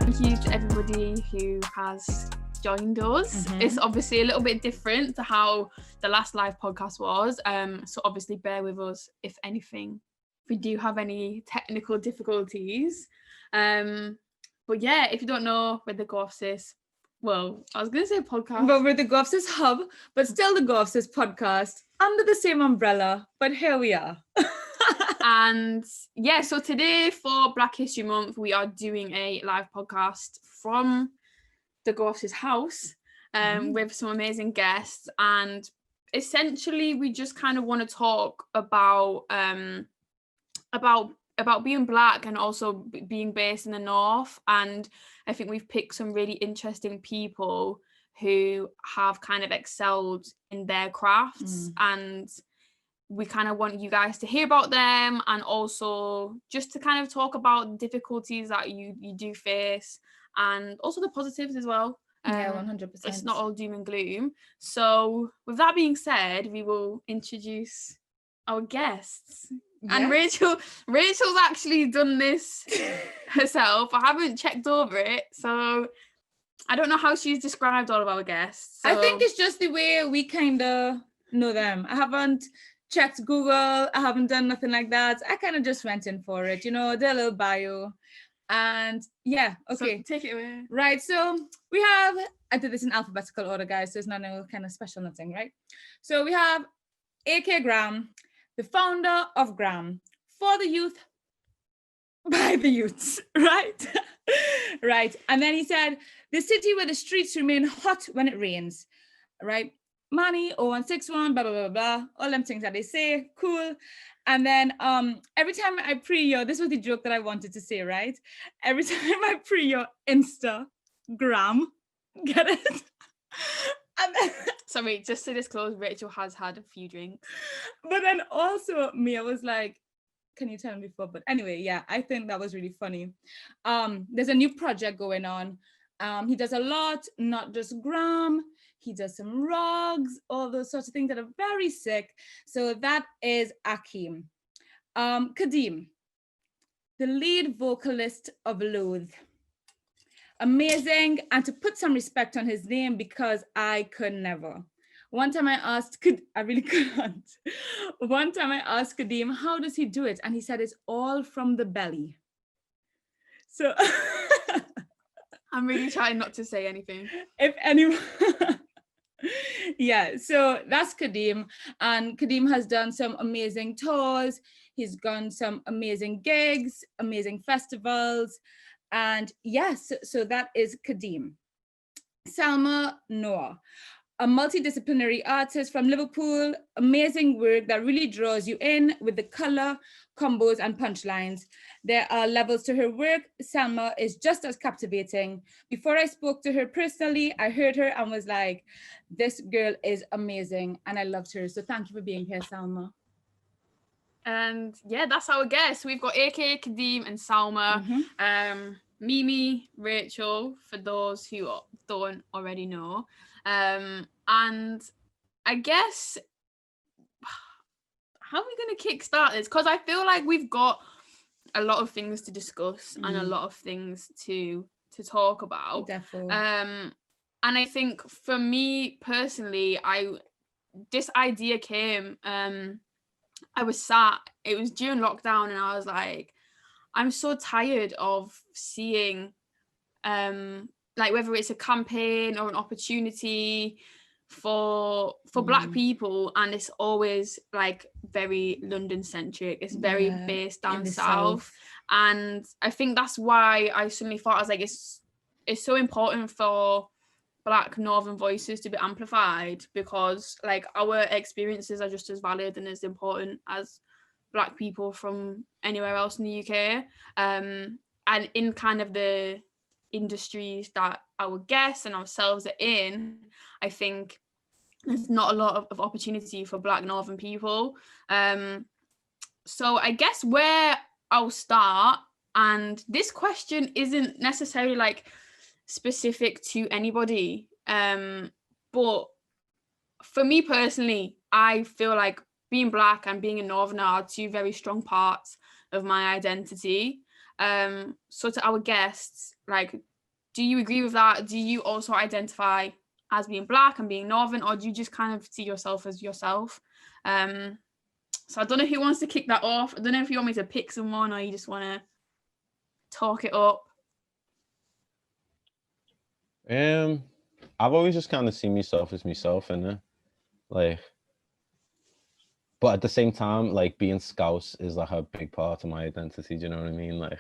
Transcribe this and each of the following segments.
Thank you to everybody who has joined us. It's obviously a little bit different to how the last live podcast was. So obviously bear with us if anything. If we do have any technical difficulties. But yeah, if you don't know, we're the Go Off Sis. Well, I was going to say podcast. But we're the Go Off Sis hub, but still the Go Off Sis podcast under the same umbrella. But here we are. And yeah, so today for Black History Month, we are doing a live podcast from the Go Off Sis house with some amazing guests. And essentially, we just kind of want to talk about being Black and also being based in the North. And I think we've picked some really interesting people who have kind of excelled in their crafts, and we kind of want you guys to hear about them, and also just to kind of talk about difficulties that you do face, and also the positives as well. Yeah, 100%. It's not all doom and gloom. So with that being said, we will introduce our guests. Yeah. And Rachel's actually done this herself. I haven't checked over it, so I don't know how she's described all of our guests. So. I think it's just the way we kind of know them. I haven't checked Google. I haven't done nothing like that. I kind of just went in for it, their little bio. And yeah, okay. So take it away. Right, so I did this in alphabetical order, guys, so it's not no kind of special nothing, right? So we have A.K. GRAMM, the founder of GRAMM, for the youth, by the youths, right? Right, and then he said, the city where the streets remain hot when it rains, right? Money, 0161, blah, blah, blah, blah, all them things that they say, cool. And then every time I pre-your, this was the joke that I wanted to say, right? Every time I pre-your Instagram, get it? And then, sorry, just to disclose, Rachel has had a few drinks. But then also me, I was like, can you tell me before? But anyway, yeah, I think that was really funny. There's a new project going on. He does a lot, not just GRAMM. He does some rugs, all those sorts of things that are very sick. So that is Akeem. Kadeem, the lead vocalist of Loathe. Amazing. And to put some respect on his name, because I could never. One time I asked, I really couldn't. One time I asked Kadeem, how does he do it? And he said, it's all from the belly. So I'm really trying not to say anything. If anyone... Yeah, so that's Kadeem, and Kadeem has done some amazing tours. He's done some amazing gigs, amazing festivals, and yes, so that is Kadeem. Salma Noah, a multidisciplinary artist from Liverpool, amazing work that really draws you in with the color, combos, and punchlines. There are levels to her work. Salma is just as captivating. Before I spoke to her personally, I heard her and was like, this girl is amazing, and I loved her. So thank you for being here, Salma. And yeah, that's our guest. We've got AK, Kadeem, and Salma. Mimi, Rachel, for those who don't already know. And I guess, how are we going to kickstart this? Because I feel like we've got a lot of things to discuss and a lot of things to talk about. Definitely. And I think for me personally, this idea came, I was sat, it was during lockdown, and I was like, I'm so tired of seeing like whether it's a campaign or an opportunity for Black people, and it's always like very London centric. It's very based down south. And I think that's why I suddenly thought, I was like, it's so important for Black Northern voices to be amplified, because like our experiences are just as valid and as important as Black people from anywhere else in the UK. And in kind of the industries that our guests and ourselves are in, I think there's not a lot of opportunity for Black Northern people. So I guess where I'll start, and this question isn't necessarily like specific to anybody, but for me personally, I feel like being Black and being a Northerner are two very strong parts of my identity. So to our guests, like, do you agree with that? Do you also identify as being Black and being Northern, or do you just kind of see yourself as yourself? So I don't know who wants to kick that off. I don't know if you want me to pick someone or you just want to talk it up. I've always just kind of seen myself as myself, innit? Like, but at the same time, like being Scouse is like a big part of my identity. Do you know what I mean? Like,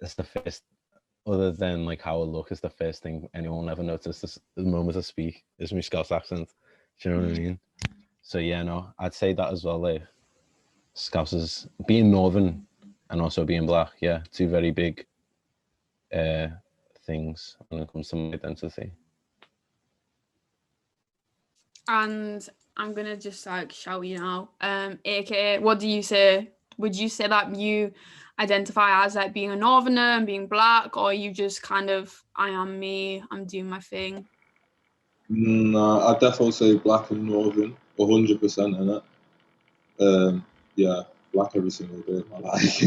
it's the first, other than like how I look, it's the first thing anyone will ever notice the moment I speak is my Scouse accent. Do you know what I mean? So yeah, no, I'd say that as well. Like, Scouse is being Northern and also being Black. Yeah, two very big things when it comes to my identity. And I'm gonna just like shout you now. AKA, what do you say? Would you say that you identify as like being a Northerner and being Black, or you just kind of, I am me, I'm doing my thing? Nah, I'd definitely say Black and Northern, 100% in it. Yeah, Black every single day of my life.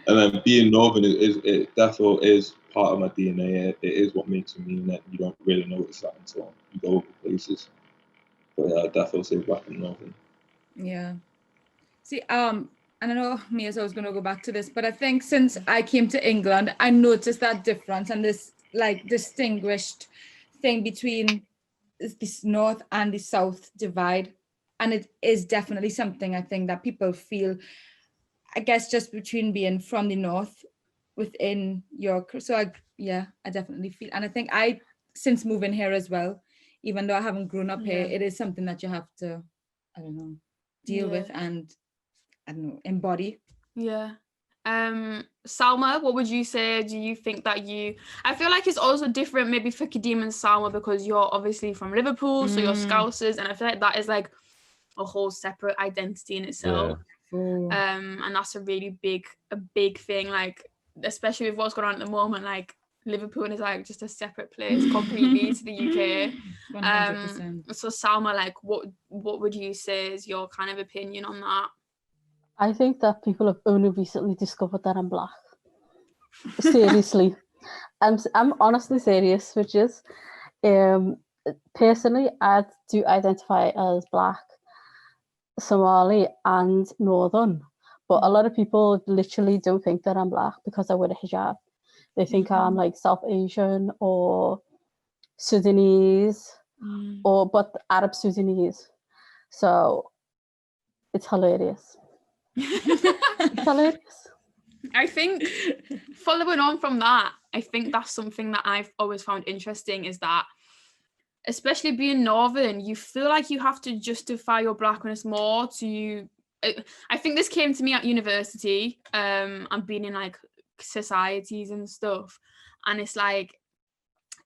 And then being Northern, it definitely is part of my DNA. It is what makes me mean that you don't really notice that until you go over places. But yeah, I'd definitely say Black and Northern. Yeah. See, and I know me as I was going to go back to this, but I think since I came to England, I noticed that difference and this like distinguished thing between this North and the South divide. And it is definitely something I think that people feel, I guess, just between being from the North within York. So I definitely feel, and I think since moving here as well, even though I haven't grown up here, it is something that you have to, I don't know, deal with and I don't know, embody. Yeah. Salma, what would you say? Do you think that I feel like it's also different maybe for Kadeem and Salma because you're obviously from Liverpool, so you're Scousers, and I feel like that is like a whole separate identity in itself. And that's a really big thing, like especially with what's going on at the moment, like Liverpool is like just a separate place completely to the UK. 100%. So Salma, like what would you say is your kind of opinion on that? I think that people have only recently discovered that I'm Black. Seriously. I'm honestly serious, which is personally I do identify as Black, Somali and Northern, but a lot of people literally don't think that I'm Black because I wear a hijab. They think I'm like South Asian or Sudanese but Arab Sudanese. So it's hilarious. It's hilarious. I think following on from that, I think that's something that I've always found interesting is that especially being Northern, you feel like you have to justify your Blackness more to I think this came to me at university and being in like societies and stuff, and it's like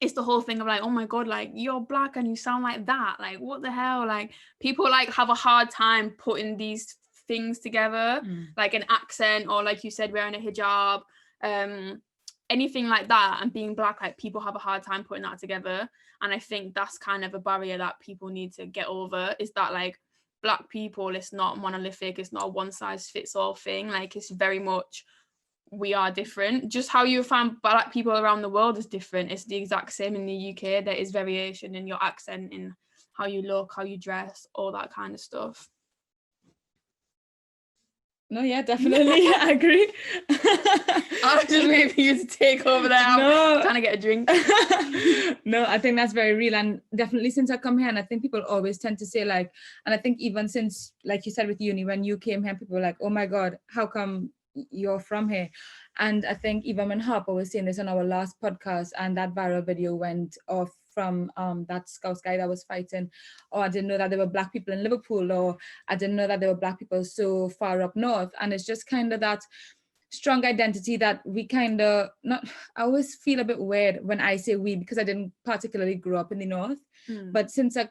it's the whole thing of like, oh my god, like you're Black and you sound like that, like what the hell, like people like have a hard time putting these things together, like an accent or like you said wearing a hijab, anything like that, and being Black, like people have a hard time putting that together. And I think that's kind of a barrier that people need to get over, is that like Black people, it's not monolithic, it's not a one size fits all thing, like it's very much we are different. Just how you find Black people around the world is different. It's the exact same in the UK. There is variation in your accent, in how you look, how you dress, all that kind of stuff. No, yeah, definitely. I agree. I was just waiting for you to take over there. I'm trying to get a drink. No, I think that's very real. And definitely since I come here, and I think people always tend to say like, and I think even since, like you said with uni, when you came here, people were like, oh my God, how come you're from here? And I think even when Harper was saying this on our last podcast and that viral video went off from that Scouse guy that was fighting, or I didn't know that there were Black people in Liverpool, or I didn't know that there were Black people so far up north. And it's just kind of that strong identity that we kind of not, I always feel a bit weird when I say we, because I didn't particularly grow up in the north, but since I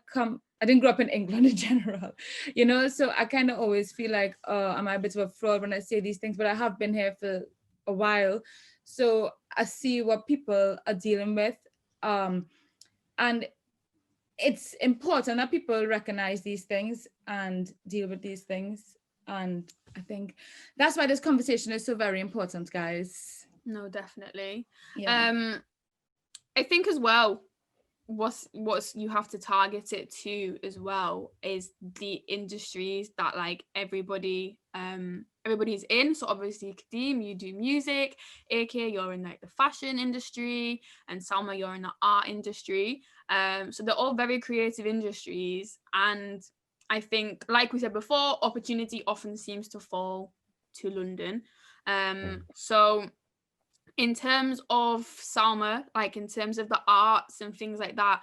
didn't grow up in England in general, you know, so I kind of always feel like am I a bit of a fraud when I say these things, but I have been here for a while, so I see what people are dealing with, and it's important that people recognize these things and deal with these things. And I think that's why this conversation is so very important, guys. No, definitely. Yeah. I think as well, what's you have to target it to as well is the industries that like everybody's in. So obviously, Kadeem, you do music. AK, you're in like the fashion industry, and Salma, you're in the art industry. So they're all very creative industries, and I think, like we said before, opportunity often seems to fall to London. So in terms of Salma, like in terms of the arts and things like that,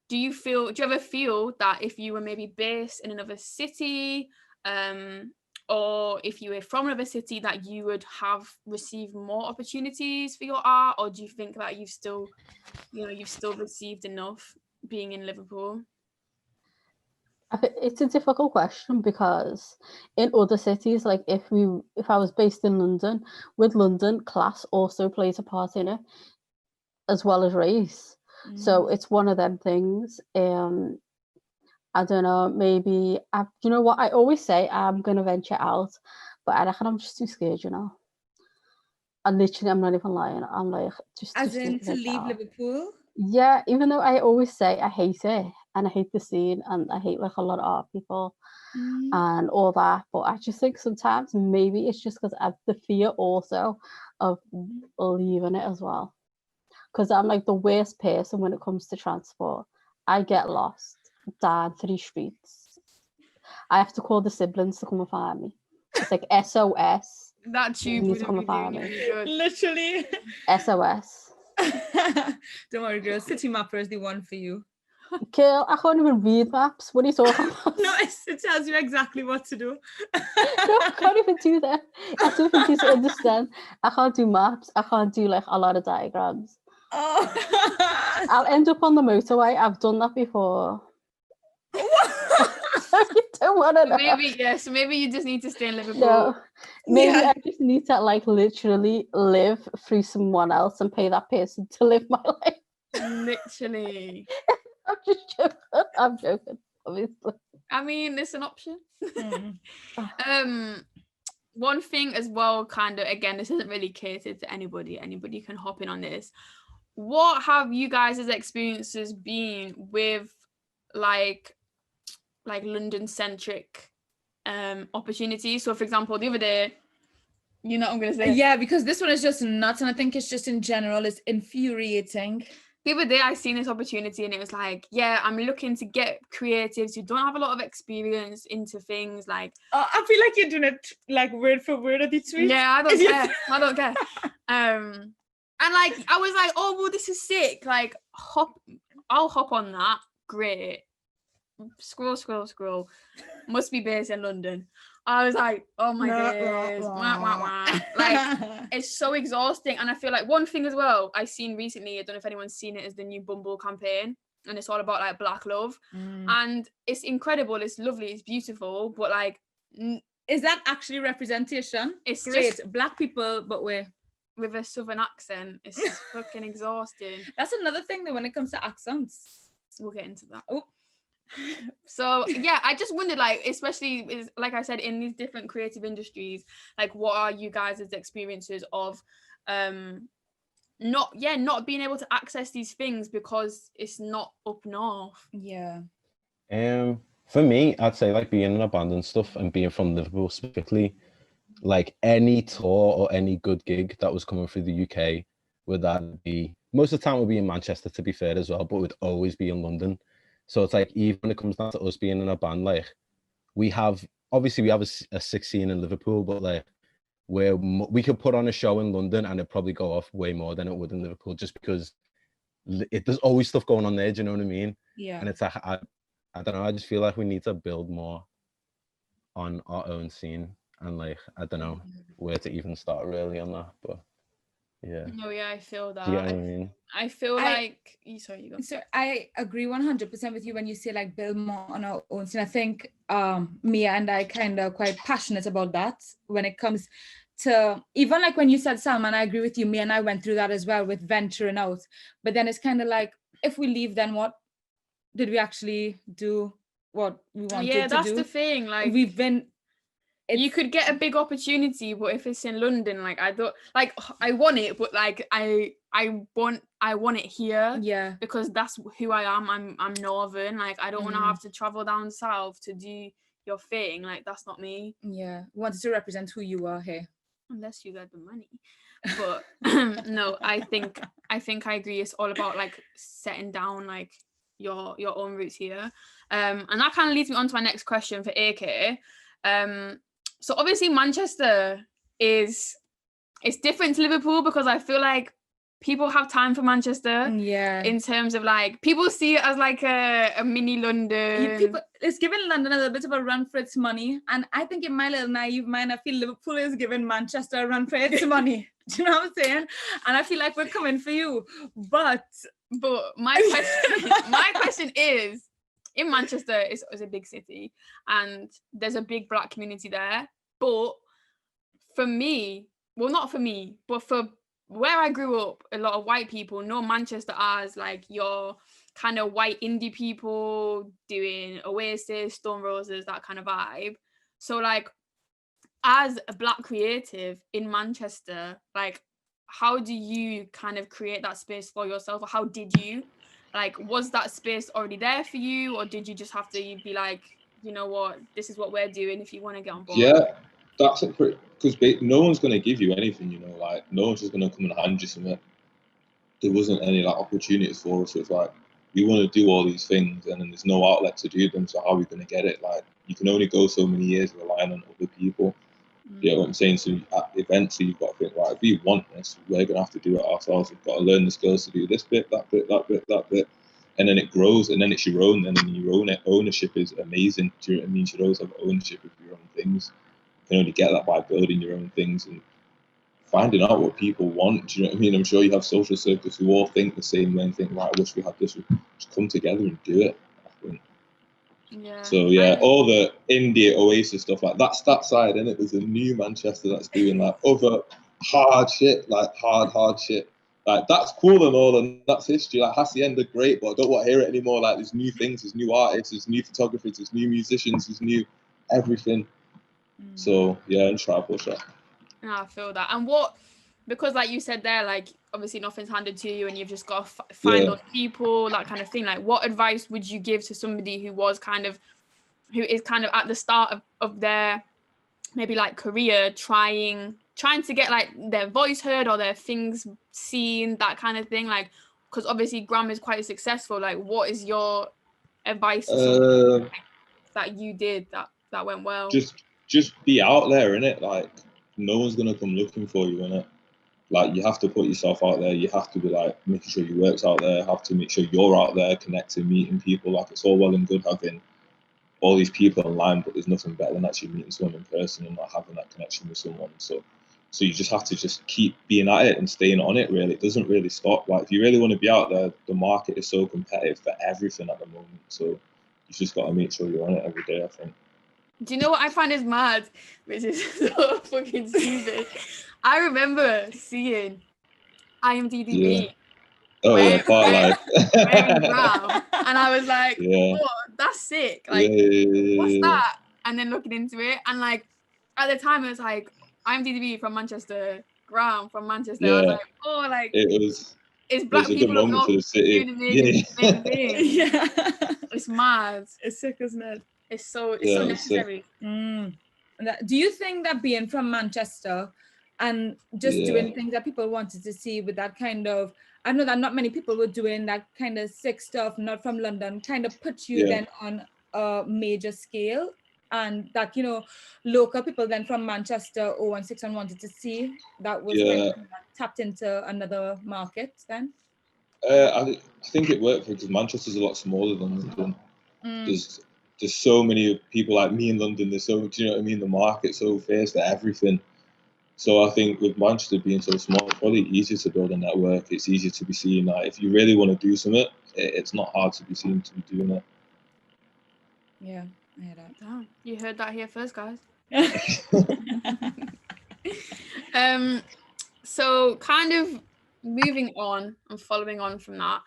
do you ever feel that if you were maybe based in another city, or if you were from another city, that you would have received more opportunities for your art? Or do you think that you've still received enough being in Liverpool? It's a difficult question because in other cities, like if I was based in London, with London, class also plays a part in it, as well as race. So it's one of them things. I don't know, maybe you know what I always say, I'm gonna venture out, but I reckon I'm just too scared, you know. And literally, I'm not even lying. I'm like As in need to venture leave out. Liverpool? Yeah, even though I always say I hate it and I hate the scene and I hate like a lot of art people and all that, but I just think sometimes maybe it's just because I have the fear also of leaving it as well. Because I'm like the worst person when it comes to transport. I get lost down 3 streets. I have to call the siblings to come and find me. It's like SOS. That tube You need to wouldn't come be and find doing me. you good. Literally. SOS. Don't worry, girl. City Mapper is the one for you. Girl, I can't even read maps. What are you talking about? No, it tells you exactly what to do. No, I can't even do that. I don't think you understand. I can't do maps. I can't do like a lot of diagrams. Oh. I'll end up on the motorway. I've done that before. You don't want to know. So maybe you just need to stay in Liverpool. No, maybe Yeah. I just need to like literally live through someone else and pay that person to live my life. Literally. I'm just joking. I'm joking, obviously. I mean, it's an option. Mm. One thing as well, kind of, again, this isn't really catered to anybody. Anybody can hop in on this. What have you guys' experiences been with like London-centric opportunities? So, for example, the other day, you know what I'm going to say? Yeah, because this one is just nuts, and I think it's just in general, it's infuriating. The other day I seen this opportunity and it was like, yeah, I'm looking to get creatives who don't have a lot of experience into things like... I feel like you're doing it like word for word of the tweet. Yeah, I don't care. I don't care. And like, I was like, oh, well, this is sick. Like, I'll hop on that. Great. Scroll. Must be based in London. I was like, oh my days. Like, it's so exhausting. And I feel like one thing as well I've seen recently, I don't know if anyone's seen it, is the new Bumble campaign. And it's all about like Black love. And it's incredible. It's lovely. It's beautiful. But like... Is that actually representation? It's great. just... Black people, but where? With a southern accent. It's fucking exhausting. That's another thing though when it comes to accents. We'll get into that. Oh. So yeah, I just wondered, like, especially like I said, in these different creative industries, like, what are you guys' experiences of not being able to access these things because it's not up north? Yeah. For me, I'd say like being in a band and stuff, and being from Liverpool specifically, like any tour or any good gig that was coming through the UK would that be, most of the time would be in Manchester, to be fair, as well, but would always be in London. So it's like, even when it comes down to us being in a band, like we have a 16 in Liverpool, but like we could put on a show in London and it'd probably go off way more than it would in Liverpool, just because there's always stuff going on there. Do you know what I mean? Yeah. And it's like, I don't know. I just feel like we need to build more on our own scene, and like, I don't know where to even start really on that, but yeah. No, yeah, I feel that. Do you get what I mean? I feel like... Sorry, you go. So I agree 100% with you when you say like build more on our own scene. I think Mia and I kind of quite passionate about that when it comes to, even like when you said Salma, and I agree with you, Mia and I went through that as well with venturing out. But then it's kind of like, if we leave, then what? Did we actually do what we wanted to do? Yeah, that's the thing. Like, we've been you could get a big opportunity, but if it's in London, like I don't like I want it, but like I want it here. Yeah. Because that's who I am. I'm northern. Like I don't want to have to travel down south to do your thing. Like that's not me. Yeah. Wanted to represent who you are here. Unless you got the money. But no, I think I agree. It's all about like setting down like your own roots here. And that kind of leads me on to my next question for AK. So obviously Manchester it's different to Liverpool because I feel like people have time for Manchester. Yeah. In terms of like people see it as like a mini London. It's giving London a little bit of a run for its money, and I think in my little naive mind, I feel Liverpool is giving Manchester a run for its money. Do you know what I'm saying? And I feel like we're coming for you. But my question is, in Manchester, it's a big city, and there's a big Black community there. But for me, well, not for me, but for where I grew up, a lot of white people know Manchester as like your kind of white indie people doing Oasis, Stone Roses, that kind of vibe. So like as a Black creative in Manchester, like how do you kind of create that space for yourself, or how did you? Like, was that space already there for you, or did you just have to be like, you know what, this is what we're doing if you want to get on board? Yeah, that's a pretty, because no one's going to give you anything, you know, like no one's just going to come and hand you something. There wasn't any like opportunities for us. So it's like we want to do all these things, and then there's no outlet to do them. So how are we going to get it? Like you can only go so many years relying on other people. You know what I'm saying? So eventually you've got to think, right, if we want this, we're going to have to do it ourselves. We've got to learn the skills to do this bit, that bit, that bit, that bit. And then it grows, and then it's your own. And then your own ownership is amazing. Do you know what I mean? You should always have ownership of your own things. You can only get that by building your own things and finding out what people want. Do you know what I mean? I'm sure you have social circles who all think the same way and think, right, I wish we had this. We just come together and do it, I think. Yeah. So yeah, all the indie Oasis stuff, like that's that side, and it was a new Manchester that's doing like other hard shit, like hard shit. Like that's cool and all, and that's history. Like Hacienda, great, but I don't want to hear it anymore. Like there's new things, there's new artists, there's new photographers, there's new musicians, there's new everything. So yeah, and try to push that. No, I feel that. And because like you said there, like obviously nothing's handed to you and you've just got to find those people, that kind of thing. Like what advice would you give to somebody who is kind of at the start of their maybe like career, trying to get like their voice heard or their things seen, that kind of thing? Like, because obviously GRAMM is quite successful. Like what is your advice to somebody that you did that went well? Just be out there, innit? Like no one's gonna come looking for you, innit? Like you have to put yourself out there. You have to be like making sure your work's out there. Have to make sure you're out there connecting, meeting people. Like it's all well and good having all these people online, but there's nothing better than actually meeting someone in person and not having that connection with someone. So you just have to just keep being at it and staying on it. Really, it doesn't really stop. Like if you really want to be out there, the market is so competitive for everything at the moment. So you just got to make sure you're on it every day, I think. Do you know what I find is mad, which is so fucking stupid? I remember seeing IMDb. Wearing GRAMM, and I was like, oh, that's sick. Like, what's that? And then looking into it, and like at the time it was like IMDb from Manchester, GRAMM from Manchester. I was like, oh, like it's Black people up north doing the same thing. Yeah, it's mad. It's sick, isn't it? It's so necessary. Do you think that being from Manchester and just doing things that people wanted to see with that kind of, I know that not many people were doing that kind of sick stuff, not from London, kind of put you then on a major scale, and that, you know, local people then from Manchester 016 wanted to see, that was kind of tapped into another market then? I think it worked because Manchester's a lot smaller than London. There's so many people like me in London. There's so, do you know what I mean? The market's so fierce for everything. So I think with Manchester being so small, it's probably easier to build a network. It's easier to be seen. Like if you really want to do something, it's not hard to be seen to be doing it. Yeah, I hear that. Oh, you heard that here first, guys. So kind of moving on and following on from that,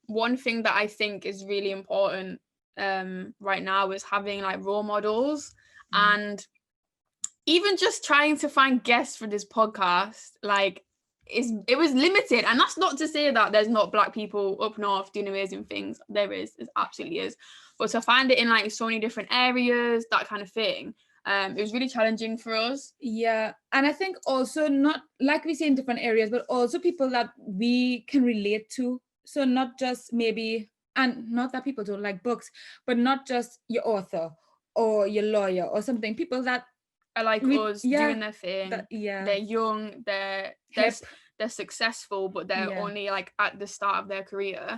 one thing that I think is really important right now is having like role models. And even just trying to find guests for this podcast, like, it was limited. And that's not to say that there's not Black people up north doing amazing things. There is, it absolutely is. But to find it in like so many different areas, that kind of thing, it was really challenging for us. Yeah, and I think also, not like we say in different areas, but also people that we can relate to. So not just maybe, and not that people don't like books, but not just your author or your lawyer or something. People that Are like us, doing their thing. They're young, they're successful, but they're only like at the start of their career.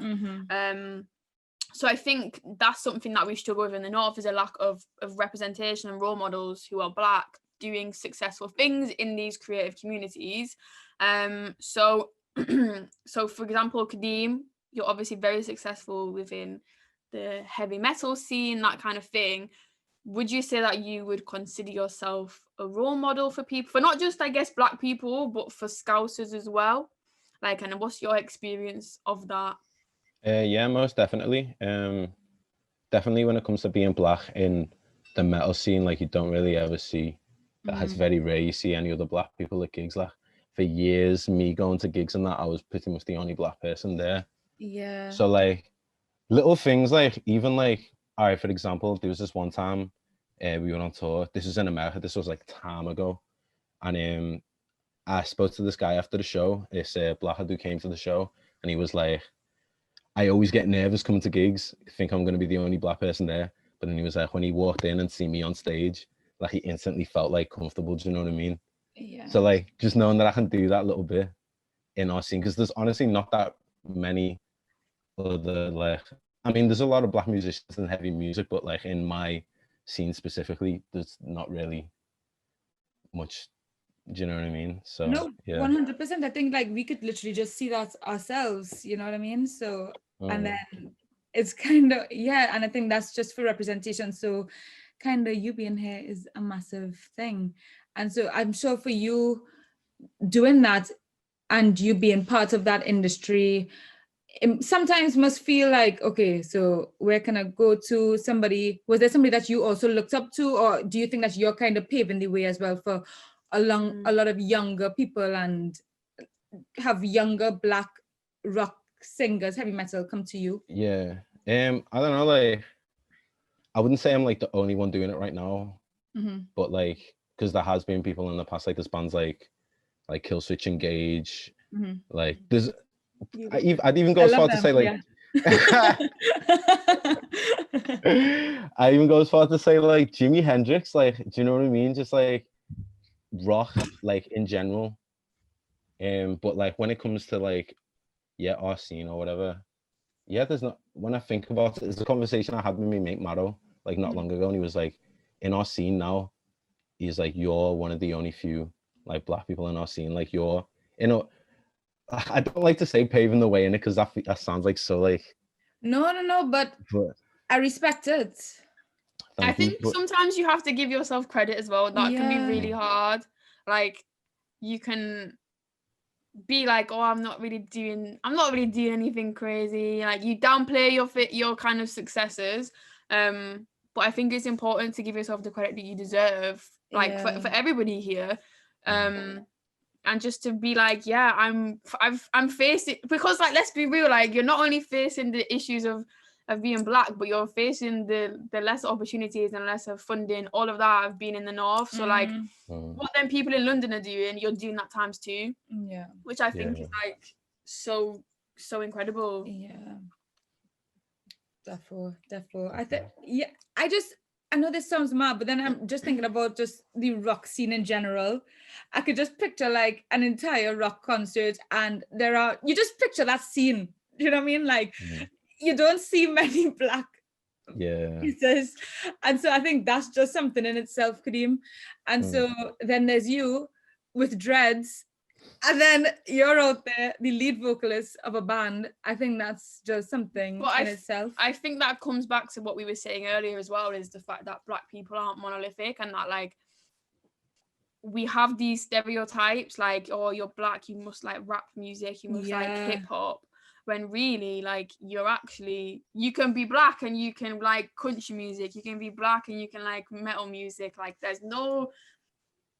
So I think that's something that we struggle with in the north, is a lack of representation and role models who are Black doing successful things in these creative communities. So for example, Kadeem, you're obviously very successful within the heavy metal scene, that kind of thing. Would you say that you would consider yourself a role model for people, for not just, I guess, Black people, but for Scousers as well? Like, and what's your experience of that? Yeah, most definitely. Definitely when it comes to being Black in the metal scene, like, you don't really ever see that. It's very rare you see any other Black people at gigs. Like, for years, me going to gigs and that, I was pretty much the only Black person there. Yeah. So like little things, like even like, all right, for example, there was this one time we went on tour. This was in America. This was like time ago, and I spoke to this guy after the show. This Black who came to the show, and he was like, I always get nervous coming to gigs, think I'm going to be the only Black person there. But then he was like, when he walked in and see me on stage, like, he instantly felt like comfortable. Do you know what I mean? Yeah. So like, just knowing that I can do that little bit in our scene, because there's honestly not that many other, like, I mean, there's a lot of Black musicians in heavy music, but like in my scene specifically, there's not really much. Do you know what I mean? So no, yeah. 100%. I think like we could literally just see that ourselves, you know what I mean? So and then it's kind of, and I think that's just for representation. So kind of you being here is a massive thing. And so I'm sure for you doing that and you being part of that industry, it sometimes must feel like, okay, so where can I go to? Somebody, was there somebody that you also looked up to, or do you think that you're kind of paving the way as well for a lot of younger people, and have younger Black rock singers, heavy metal, come to you? Yeah. I don't know, like, I wouldn't say I'm like the only one doing it right now, but like, because there has been people in the past, like there's bands like Killswitch Engage, like there's, I'd even go as far to say like, I even go as far to say like Jimi Hendrix, like, do you know what I mean? Just like rock, like in general. But like when it comes to like, our scene or whatever, there's not, when I think about it, there's a conversation I had with my mate Maro like not long ago, and he was like, in our scene now, he's like, you're one of the only few like Black people in our scene, like you're, you know, I don't like to say paving the way in it, because that sounds like so like, no, but I respect it. I think sometimes you have to give yourself credit as well. That can be really hard. Like, you can be like, oh, I'm not really doing anything crazy. Like, you downplay your kind of successes. But I think it's important to give yourself the credit that you deserve, like for everybody here. And just to be like, I'm facing, because like, let's be real, like, you're not only facing the issues of being Black, but you're facing the less opportunities and less of funding, all of that of being in the north. So like, what then people in London are doing, you're doing that times two. Yeah. Which I think is like so incredible. Yeah. Therefore. I think, I know this sounds mad, but then I'm just thinking about just the rock scene in general. I could just picture like an entire rock concert, and you just picture that scene. You know what I mean? Like, you don't see many Black pieces. And so I think that's just something in itself, Kadeem. And so then there's you with dreads, and then you're out there, the lead vocalist of a band. I think that's just something in itself. I think that comes back to what we were saying earlier as well, is the fact that Black people aren't monolithic, and that like, we have these stereotypes like, oh, you're Black, you must like rap music, you must like hip hop, when really like, you can be Black and you can like country music, you can be Black and you can like metal music. Like, there's no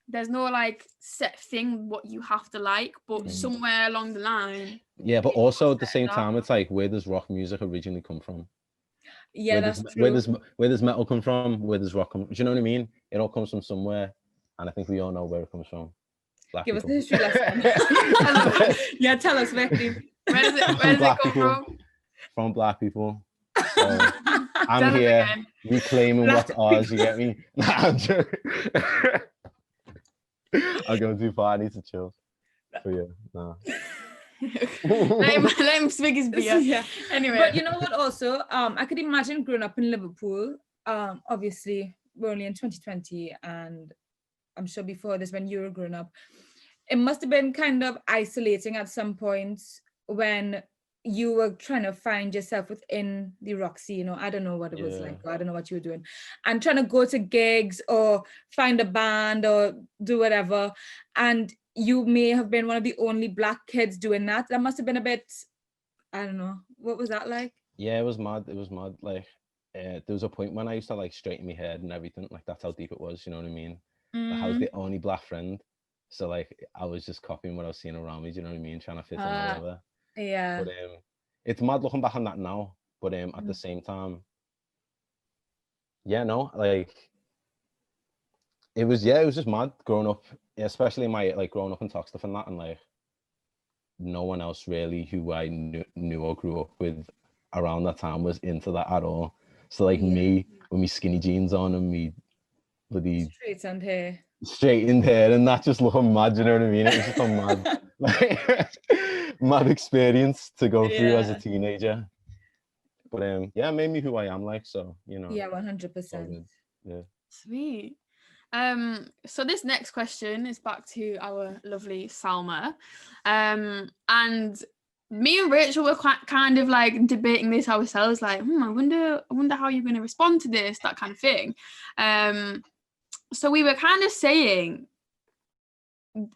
there's no like set thing what you have to like, but somewhere along the line. Yeah, but also at the same that. time, it's like, where does rock music originally come from? Yeah, where that's does, true. where does metal come from? Where does rock come? Do you know what I mean? It all comes from somewhere, and I think we all know where it comes from. Black Give us people. the history lesson. Yeah, tell us, Becky. Where does it come from? From black people. So I'm Tell us here again. reclaiming what's ours. You get me? Nah, I'm joking. I'm going too far. I need to chill. But yeah, nah. let him swig his beer. Yeah. Anyway, But you know what? Also, I could imagine growing up in Liverpool. Obviously, we're only in 2020, and I'm sure before this, when you were growing up, it must have been kind of isolating at some points when you were trying to find yourself within the rock scene. I don't know what it was like, or I don't know what you were doing, and trying to go to gigs or find a band or do whatever. And you may have been one of the only black kids doing that. That must have been a bit, I don't know. What was that like? Yeah, it was mad. It was mad. Like, there was a point when I used to like straighten my head and everything. Like, that's how deep it was. You know what I mean? Like, I was the only black friend, so like I was just copying what I was seeing around me. Do you know what I mean? Trying to fit in or whatever. Yeah. But it's mad looking back on that now. But at the same time, yeah, no, like it was just mad growing up, especially my like growing up in Toxteth and that, and like no one else really who I knew or grew up with around that time was into that at all. So like me with me skinny jeans on and me bloody straightened hair and that, just looking mad, you know what I mean? It was just a mad like mad experience to go through as a teenager. But yeah, it made me who I am, like, so, you know. Yeah, 100%. Yeah. Sweet. So this next question is back to our lovely Salma. And me and Rachel were quite kind of like debating this ourselves, like, I wonder how you're going to respond to this, that kind of thing. So we were kind of saying,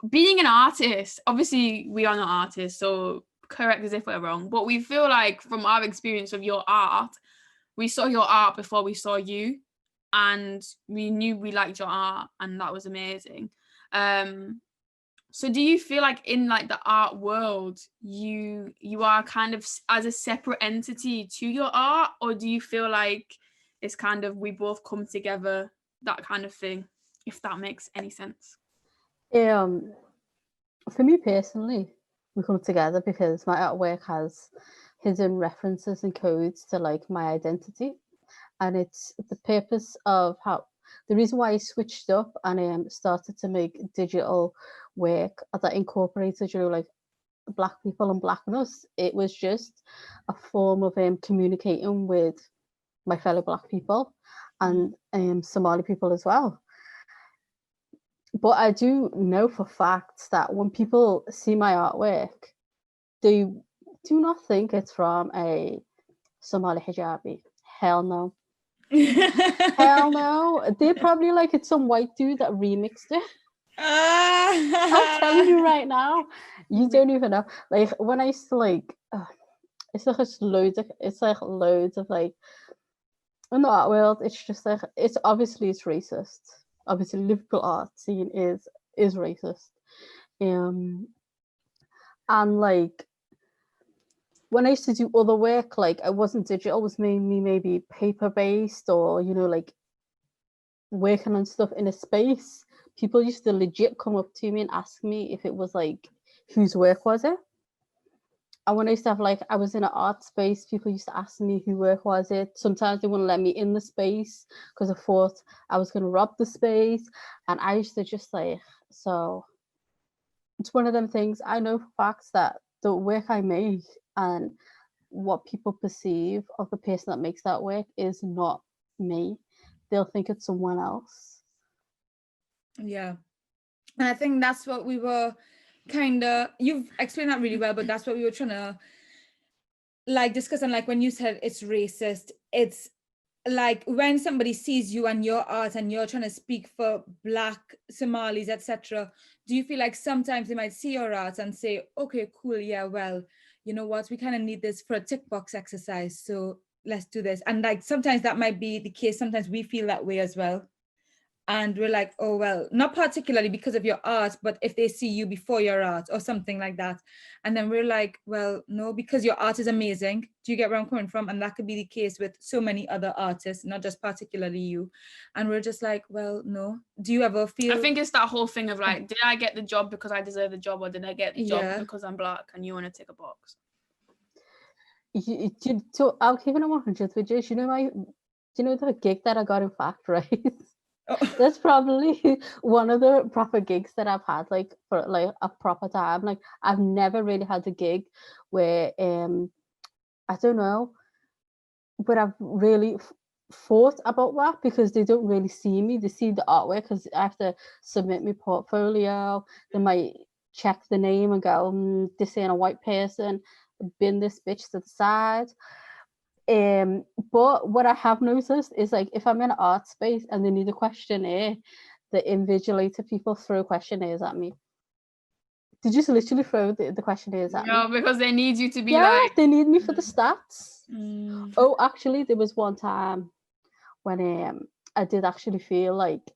being an artist, obviously we are not artists, so correct us if we're wrong, but we feel like from our experience of your art, we saw your art before we saw you, and we knew we liked your art, and that was amazing. So do you feel like in like the art world, you are kind of as a separate entity to your art, or do you feel like it's kind of we both come together, that kind of thing, if that makes any sense? For me personally, we come together because my artwork has hidden references and codes to like my identity, and it's the purpose of the reason why I switched up and started to make digital work that incorporated, like black people and blackness. It was just a form of communicating with my fellow black people and Somali people as well. But I do know for facts that when people see my artwork, they do not think it's from a Somali hijabi. Hell no. Hell no. They probably like it's some white dude that remixed it. I'm telling you right now, you don't even know. Like when I used to like, it's loads of like in the art world. It's just like it's racist. Obviously, Liverpool art scene is racist. And like when I used to do other work, like I wasn't digital, it was maybe paper based, or like working on stuff in a space. People used to legit come up to me and ask me if it was like whose work was it. And when I used to have I was in an art space, people used to ask me who work was it. Sometimes they wouldn't let me in the space because I thought I was going to rob the space. And I used to just so it's one of them things. I know for facts that the work I make and what people perceive of the person that makes that work is not me. They'll think it's someone else. Yeah. And I think that's what we were you've explained that really well, but that's what we were trying to discuss. And when you said it's racist, it's like when somebody sees you and your art and you're trying to speak for Black Somalis, etc., do you feel like sometimes they might see your art and say, okay, cool, yeah, well, you know what, we kind of need this for a tick box exercise, so let's do this. And sometimes that might be the case. Sometimes we feel that way as well. and we're like, oh, well, not particularly because of your art, but if they see you before your art or something like that. And then we're like, well, no, because your art is amazing. Do you get where I'm coming from? And that could be the case with so many other artists, not just particularly you. And we're just like, well, no. Do you ever feel? I think it's that whole thing of like, did I get the job because I deserve the job, or did I get the job because I'm black and you want to tick a box? So I'll keep it 100 with you. You know the gig that I got in FACT, right? Oh. That's probably one of the proper gigs that I've had, like for like a proper time. Like I've never really had a gig where I don't know, but I've really thought about that, because they don't really see me. They see the artwork, because I have to submit my portfolio. They might check the name and go, this ain't a white person, bin this bitch to the side. But what I have noticed is, like, if I'm in an art space and they need a questionnaire, the invigilator people throw questionnaires at me. They just literally throw the questionnaires at me. No, because they need you to be they need me for the stats. Mm. Oh, actually, there was one time when I did actually feel like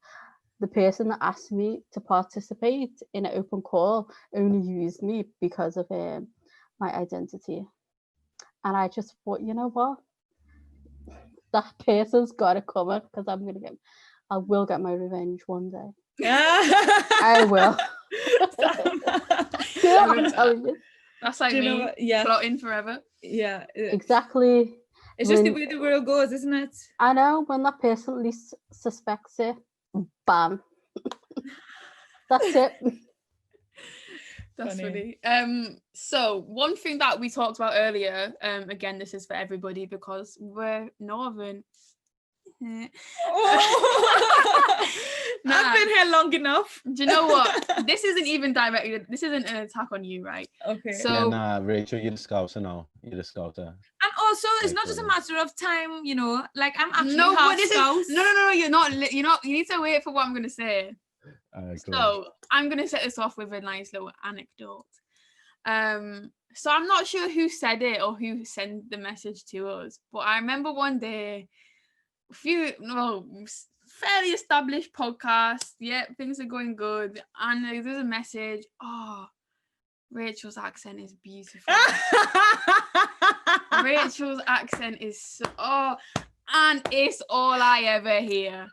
the person that asked me to participate in an open call only used me because of my identity. And I just thought, you know what? That person's got it covered, because I will get my revenge one day. I will. Yeah, I'm telling you. That's like me, plotting forever. Yeah. Exactly. It's just the way the world goes, isn't it? I know, when that person least suspects it, bam. That's it. That's funny. So one thing that we talked about earlier, again, this is for everybody because we're Northern. I've been here long enough. Do you know what? This isn't even directed. This isn't an attack on you, right? Okay. So Rachel, you're the scouser now. You're the scouter. And also, it's not just a matter of time, you know. Like, I'm actually no, half but this Scouse. is no. You're not. You need to wait for what I'm gonna say. Cool. I'm gonna set this off with a nice little anecdote. So I'm not sure who said it or who sent the message to us, but I remember one day, fairly established podcast. Yeah, things are going good, and there's a message. Oh, Rachel's accent is beautiful. Rachel's accent is and it's all I ever hear.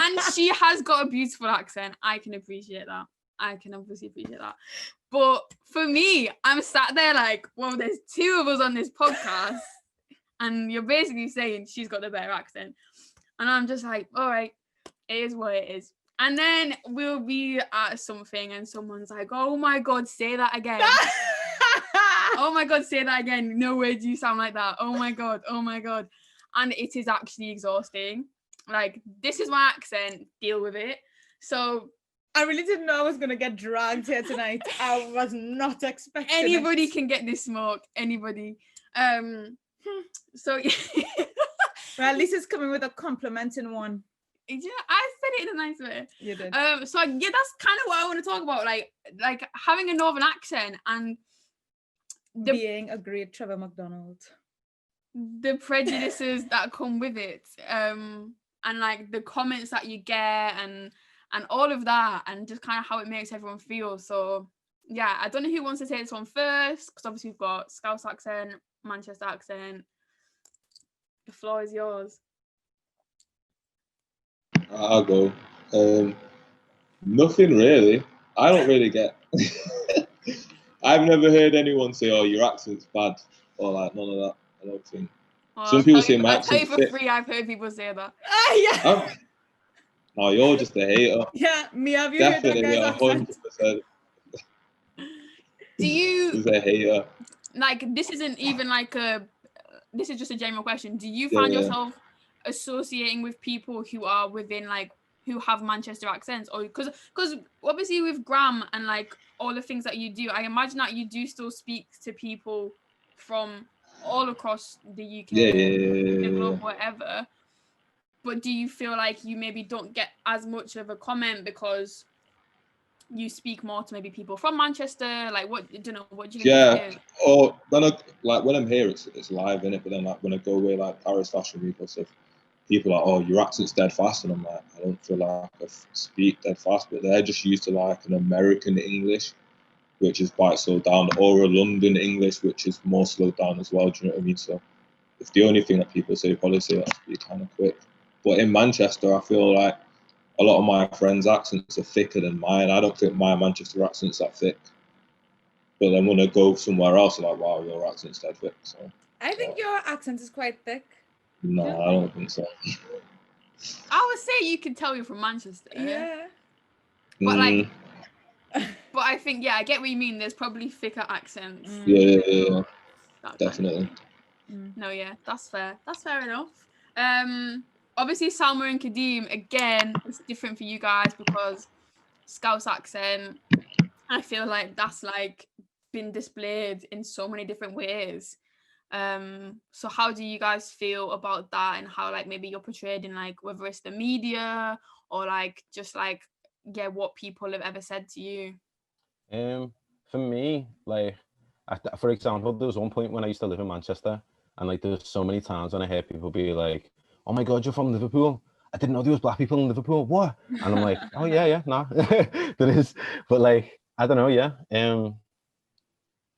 and she has got a beautiful accent. I can appreciate that. I can obviously appreciate that. But for me, I'm sat there like, well, there's two of us on this podcast, and you're basically saying she's got the better accent. And I'm just like, all right, it is what it is. And then we'll be at something and someone's like, oh my God, say that again. Oh my God, say that again. No way do you sound like that. Oh my God. And it is actually exhausting. Like, this is my accent, deal with it. So I really didn't know I was going to get dragged here tonight. I was not expecting anybody it. can get this smoke. Anybody. So well, at least it's coming with a complimenting one. Yeah, I said it in a nice way. You did. So yeah, that's kind of what I want to talk about, like having a Northern accent and being a great Trevor McDonald. The prejudices that come with it, and like the comments that you get, and all of that, and just kind of how it makes everyone feel. So yeah, I don't know who wants to take this one first, because obviously we've got Scouse accent, Manchester accent. The floor is yours. I'll go. Nothing really. I don't really get. I've never heard anyone say, "Oh, your accent's bad," or like none of that. I don't think. Some people say my accent's for free. I've heard people say that. Yeah. No, you're just a hater. Yeah, me. Have you Definitely, heard that guy's 100%. Do you? He's a hater. Like, this isn't even like a. This is just a general question. Do you find yourself associating with people who are within, like, who have Manchester accents, or because obviously with GRAMM and like all the things that you do, I imagine that you do still speak to people from all across the UK, the globe, whatever. But do you feel like you maybe don't get as much of a comment because you speak more to maybe people from Manchester? Like, what do you know? What do you think? Or when I'm here, it's live, innit? But then like when I go away, like Paris Fashion Week or stuff, people are like, oh, your accent's dead fast, and I'm like, I don't feel like I speak dead fast, but they're just used to like an American English, which is quite slowed down, or a London English, which is more slowed down as well. Do you know what I mean? So it's the only thing that people say, probably say I speak kind of quick. But in Manchester, I feel like a lot of my friends' accents are thicker than mine. I don't think my Manchester accent's that thick. But then when I go somewhere else, I'm like, wow, your accent's dead thick. So I think your accent is quite thick. no, I don't think so. I would say you can tell you're from Manchester. Yeah. But like, but I think, yeah, I get what you mean. There's probably thicker accents. Yeah, That kind of definitely. thing. No, yeah, that's fair. That's fair enough. Obviously Salma and Kadeem, again, it's different for you guys because Scouse accent, I feel like that's like been displayed in so many different ways. So how do you guys feel about that, and how like maybe you're portrayed in like whether it's the media or like just like what people have ever said to you? For me, like, for example, there was one point when I used to live in Manchester, and like there was so many times when I heard people be like, "Oh my God, you're from Liverpool? I didn't know there was black people in Liverpool. What?" And I'm like, "Oh yeah, nah, there is." But like, I don't know, yeah.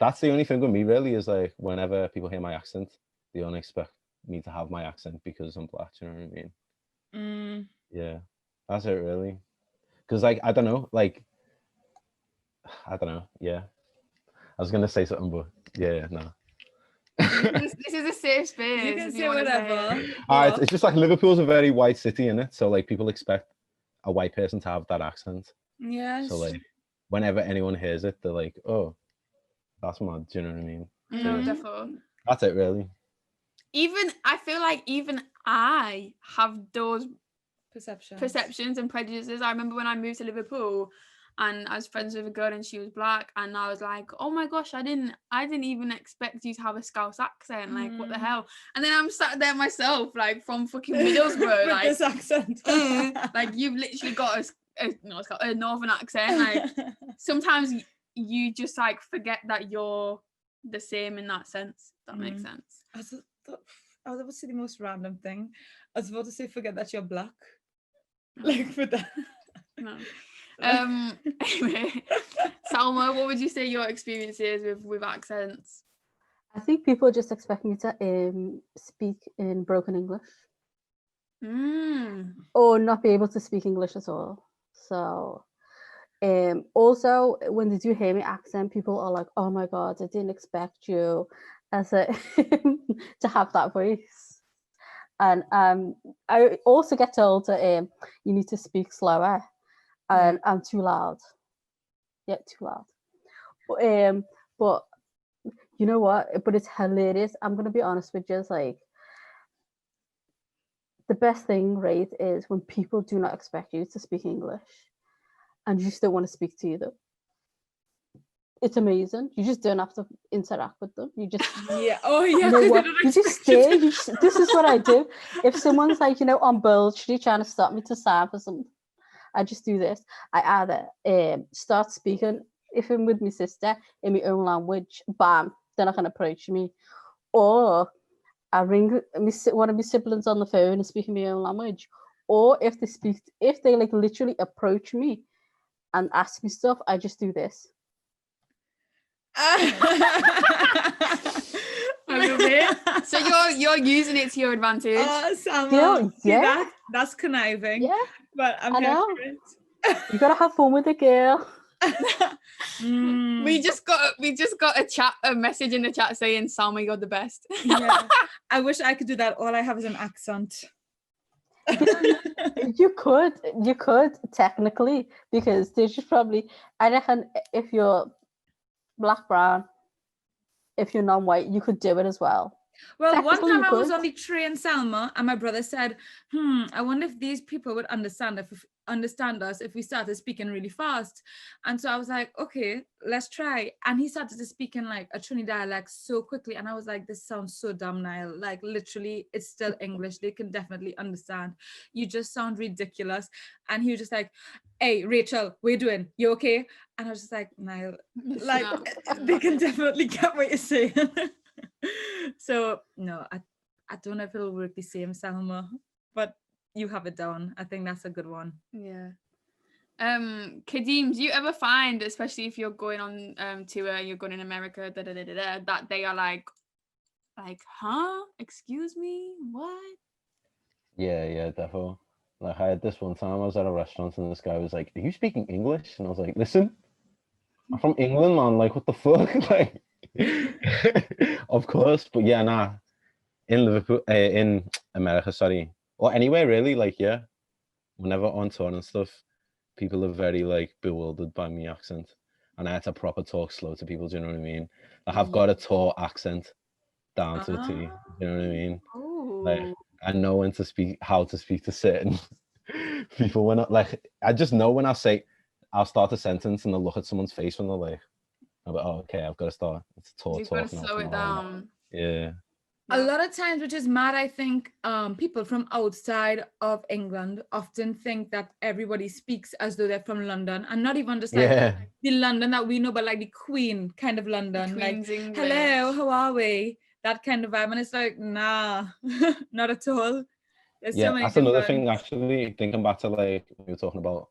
That's the only thing with me really, is like whenever people hear my accent, they don't expect me to have my accent because I'm black. Do you know what I mean? Yeah, that's it really. Because like I don't know, like I don't know. Yeah, I was gonna say something, but yeah, no. This is a safe space. You can if say wanna whatever. It's just like Liverpool's a very white city, innit? So like people expect a white person to have that accent. Yes. So like whenever anyone hears it, they're like, "Oh, that's mad." Do you know what I mean? No, Yeah. definitely. That's it, really. Even I feel like even I have those perceptions and prejudices. I remember when I moved to Liverpool and I was friends with a girl and she was black, and I was like, oh my gosh, I didn't even expect you to have a Scouse accent. Like, what the hell? And then I'm sat there myself, like from fucking Middlesbrough, with like this accent. like you've literally got a northern accent. Like sometimes you just like forget that you're the same in that sense. If that makes sense. I was about to say the most random thing. I was about to say forget that you're black. Like for that. No. Anyway, Salma, what would you say your experience is with accents? I think people just expect me to speak in broken English or not be able to speak English at all. So also when they do hear me accent, people are like, oh my God, I didn't expect you as a to have that voice. And I also get told that you need to speak slower, and I'm too loud. Yeah, too loud. But you know what? But it's hilarious. I'm gonna be honest with you. It's like the best thing, right, is when people do not expect you to speak English, and you still want to speak to them. It's amazing. You just don't have to interact with them. You just you know what? You just stay. This is what I do. If someone's like, on Bilge trying to stop me to sign for something, I just do this. I either start speaking, if I'm with my sister, in my own language, bam, they're not gonna approach me, or I ring one of my siblings on the phone and speak in my own language, or if they like literally approach me and ask me stuff, I just do this. I love it. So you're using it to your advantage. Salma, yeah, that's conniving. Yeah, but I'm I here know. for it. You gotta have fun with it, girl. We just got a message in the chat saying, Salma, you're the best. Yeah. I wish I could do that. All I have is an accent. You could technically, because there's just probably, I reckon, if you're black, brown, if you're non-white, you could do it as well. Well, one time I was on the train, Salma, and my brother said, I wonder if these people would understand us if we started speaking really fast. And so I was like, okay, let's try. And he started to speak in like a Trinidad dialect so quickly. And I was like, this sounds so dumb, Niall. Like literally, it's still English. They can definitely understand. You just sound ridiculous. And he was just like, hey, Rachel, what are you doing? You okay? And I was just like, Niall, like they can definitely get what you're saying. So no, I don't know if it'll work the same, Salma. but you have it down. I think that's a good one. Yeah. Kadeem, do you ever find, especially if you're going on tour, you're going in America, that they are like, huh? Excuse me? What? Yeah, definitely. Like I had this one time, I was at a restaurant and this guy was like, "Are you speaking English?" And I was like, "Listen, I'm from England, man. Like, what the fuck?" Like, of course, but yeah, nah. In Liverpool, in America, sorry, or anywhere really. Like, yeah, whenever on tour and stuff, people are very like bewildered by my accent, and I had to proper talk slow to people. Do you know what I mean? Like, I've got a tour accent down to a T. Do you know what I mean? Like, Oh. I know when to speak, how to speak to certain people. When I just know when I'll start a sentence and I'll look at someone's face when they're like, "Oh, okay, I've got to start You've got to talking now slow from it now on." down. Yeah. A lot of times, which is mad, I think people from outside of England often think that everybody speaks as though they're from London, and not even just like Yeah. the London that we know, but like the Queen kind of London. Like, Queen's English. hello, how are we? That kind of vibe. And it's like, nah, not at all. There's Yeah, so many that's another different... thing actually, thinking back to like we were talking about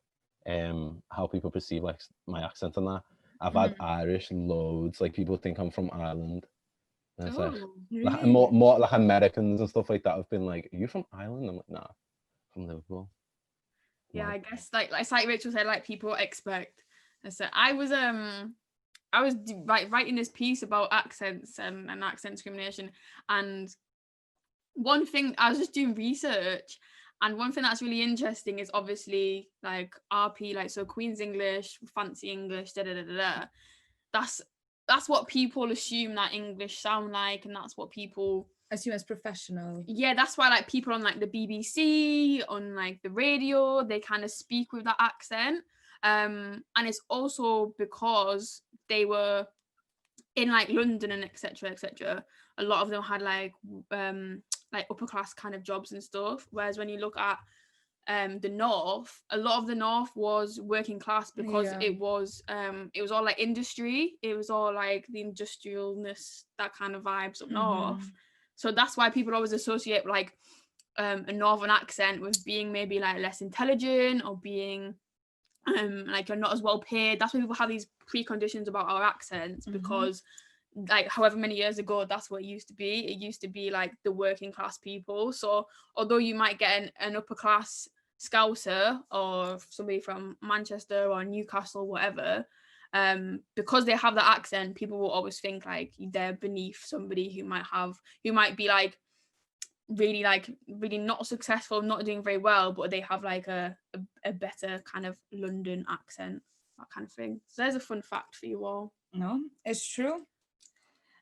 how people perceive like my accent and that. I've had Irish loads, like people think I'm from Ireland. And it's like Really? more like Americans and stuff like that have been like, "Are you from Ireland?" I'm like, "Nah, from Liverpool." Yeah, Mad. I guess like Rachel said, like people expect. And so I was writing this piece about accents and accent discrimination, and one thing I was just doing research, and one thing that's really interesting is obviously like RP, like so Queen's English, fancy English, That's what people assume that English sound like, and that's what people assume as professional. Yeah, that's why like people on like the BBC, on like the radio, they kind of speak with that accent. And it's also because they were in like London and etc. A lot of them had like upper class kind of jobs and stuff. Whereas when you look at the north, a lot of the north was working class because it was all like industry. It was all like the industrialness, that kind of vibes up north. So that's why people always associate like a northern accent with being maybe like less intelligent or being like you're not as well paid. That's why people have these preconditions about our accents, because like however many years ago, that's what it used to be. It used to be like the working class people. So although you might get an upper class Scouser or somebody from Manchester or Newcastle, whatever, because they have that accent, people will always think like they're beneath somebody who might be like really not successful, not doing very well, but they have like a better kind of London accent, that kind of thing. So there's a fun fact for you all. No, it's true.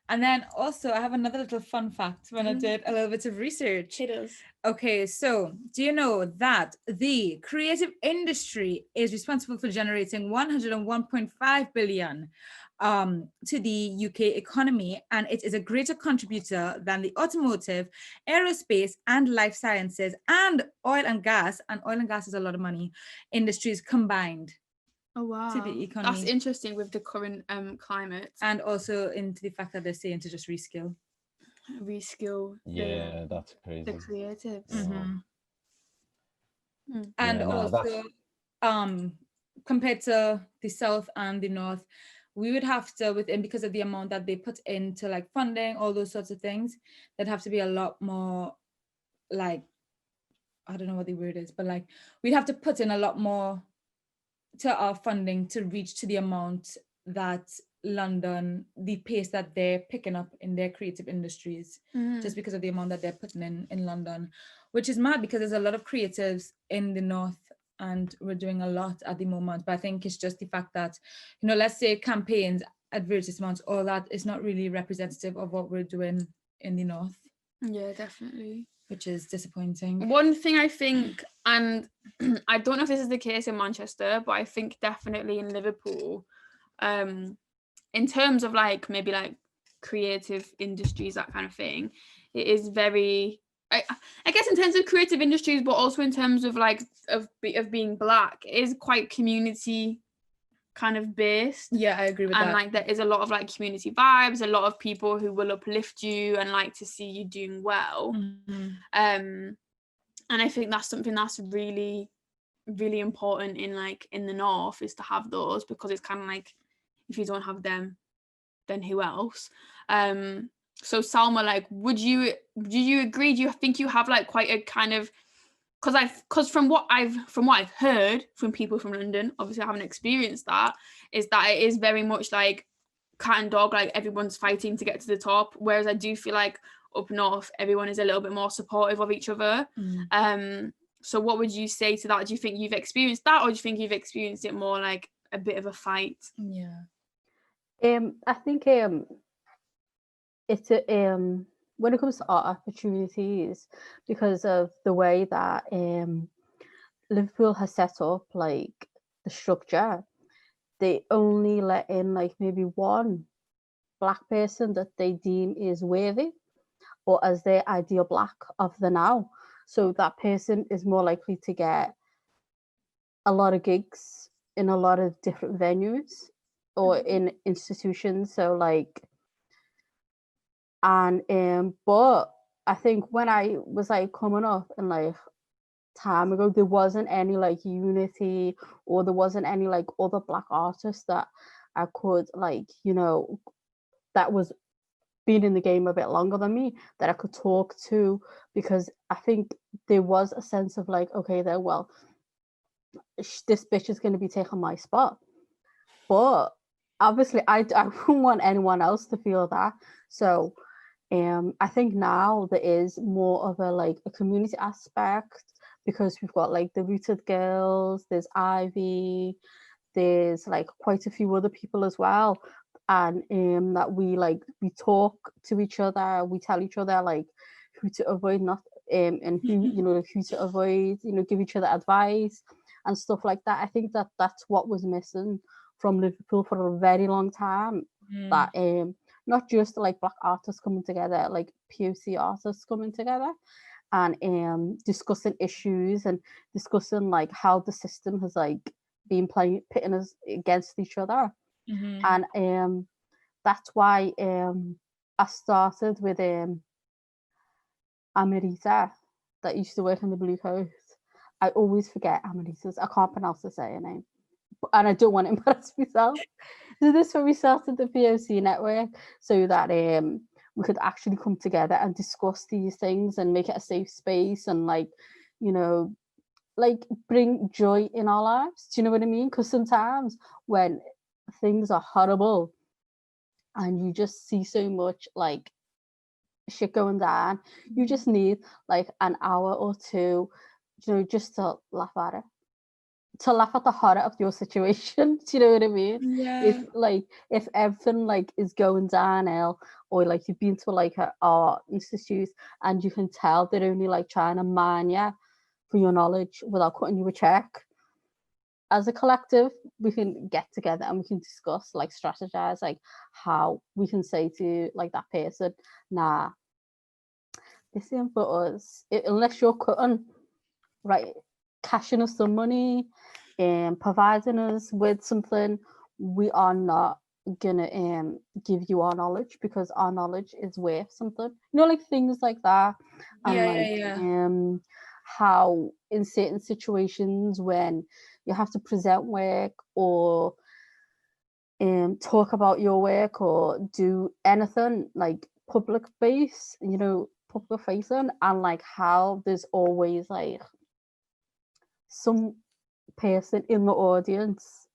And then also I have another little fun fact when I did a little bit of research. It is. Okay, so do you know that the creative industry is responsible for generating 101.5 billion to the UK economy, and it is a greater contributor than the automotive, aerospace, and life sciences, and oil and gas is a lot of money, industries combined. Oh wow, to the economy. That's interesting with the current climate, and also into the fact that they're saying to just reskill. Yeah, that's crazy. The creatives. And Yeah, also compared to the south and the north, we would have to, because of the amount that they put into like funding, all those sorts of things, there'd have to be a lot more, like, I don't know what the word is, but like we'd have to put in a lot more to our funding to reach to the amount that London, the pace that they're picking up in their creative industries, just because of the amount that they're putting in London, which is mad because there's a lot of creatives in the north and we're doing a lot at the moment. But I think it's just the fact that, you know, let's say campaigns, advertisements, all that is not really representative of what we're doing in the north. Yeah, definitely. Which is disappointing. One thing I think, and I don't know if this is the case in Manchester, but I think definitely in Liverpool, in terms of like maybe like creative industries, that kind of thing, it is very, I guess in terms of creative industries, but also in terms of like of being Black, it is quite community kind of based. Yeah, I agree with that. And like there is a lot of like community vibes, a lot of people who will uplift you and like to see you doing well. And And I think that's something that's really, really important in the north, is to have those, because it's kind of like, if you don't have them, then who else? So Salma, like, do you agree? Do you think you have like quite a kind of, because from what I've heard from people from London, obviously I haven't experienced that, is that it is very much like cat and dog, like everyone's fighting to get to the top, whereas I do feel like up north everyone is a little bit more supportive of each other. So what would you say to that? Do you think you've experienced that, or do you think you've experienced it more like a bit of a fight? I think it's when it comes to art opportunities, because of the way that Liverpool has set up like the structure, they only let in like maybe one black person that they deem is worthy or as their ideal black of the now. So that person is more likely to get a lot of gigs in a lot of different venues or in institutions. So like, and but I think when I was like coming up and like time ago, there wasn't any like unity, or there wasn't any like other black artists that I could like, you know, that was been in the game a bit longer than me, that I could talk to, because I think there was a sense of like, okay, there, well, this bitch is going to be taking my spot. But obviously I wouldn't want anyone else to feel that. So I think now there is more of a like a community aspect, because we've got like the Rooted Girls, there's Ivy, there's like quite a few other people as well, and that we talk to each other, we tell each other like who to avoid, not and who, you know, who to avoid, you know, give each other advice and stuff like that. I think that that's what was missing from Liverpool for a very long time. That not just like black artists coming together, like POC artists coming together and discussing issues and discussing like how the system has like been pitting us against each other. And that's why I started with Amarita, that used to work in the Blue Coat. I always forget Amarita's, I can't pronounce her name, and I don't want to embarrass myself. So this is when we started the POC network, so that we could actually come together and discuss these things and make it a safe space, and like, you know, like bring joy in our lives. Do you know what I mean? Because sometimes when things are horrible and you just see so much like shit going down, you just need like an hour or two, you know, just to laugh at it, to laugh at the horror of your situation. Do you know what I mean? If everything like is going downhill, or like you've been to like an art institute and you can tell they're only like trying to mine you for your knowledge without cutting you a check, as a collective we can get together and we can discuss, like strategize, like how we can say to like that person, nah, this ain't for us. Unless you're cutting, right, cashing us some money and providing us with something, we are not gonna give you our knowledge, because our knowledge is worth something, you know, like things like that. And how in certain situations when you have to present work or talk about your work or do anything like public base, you know, public facing, and like how there's always like some person in the audience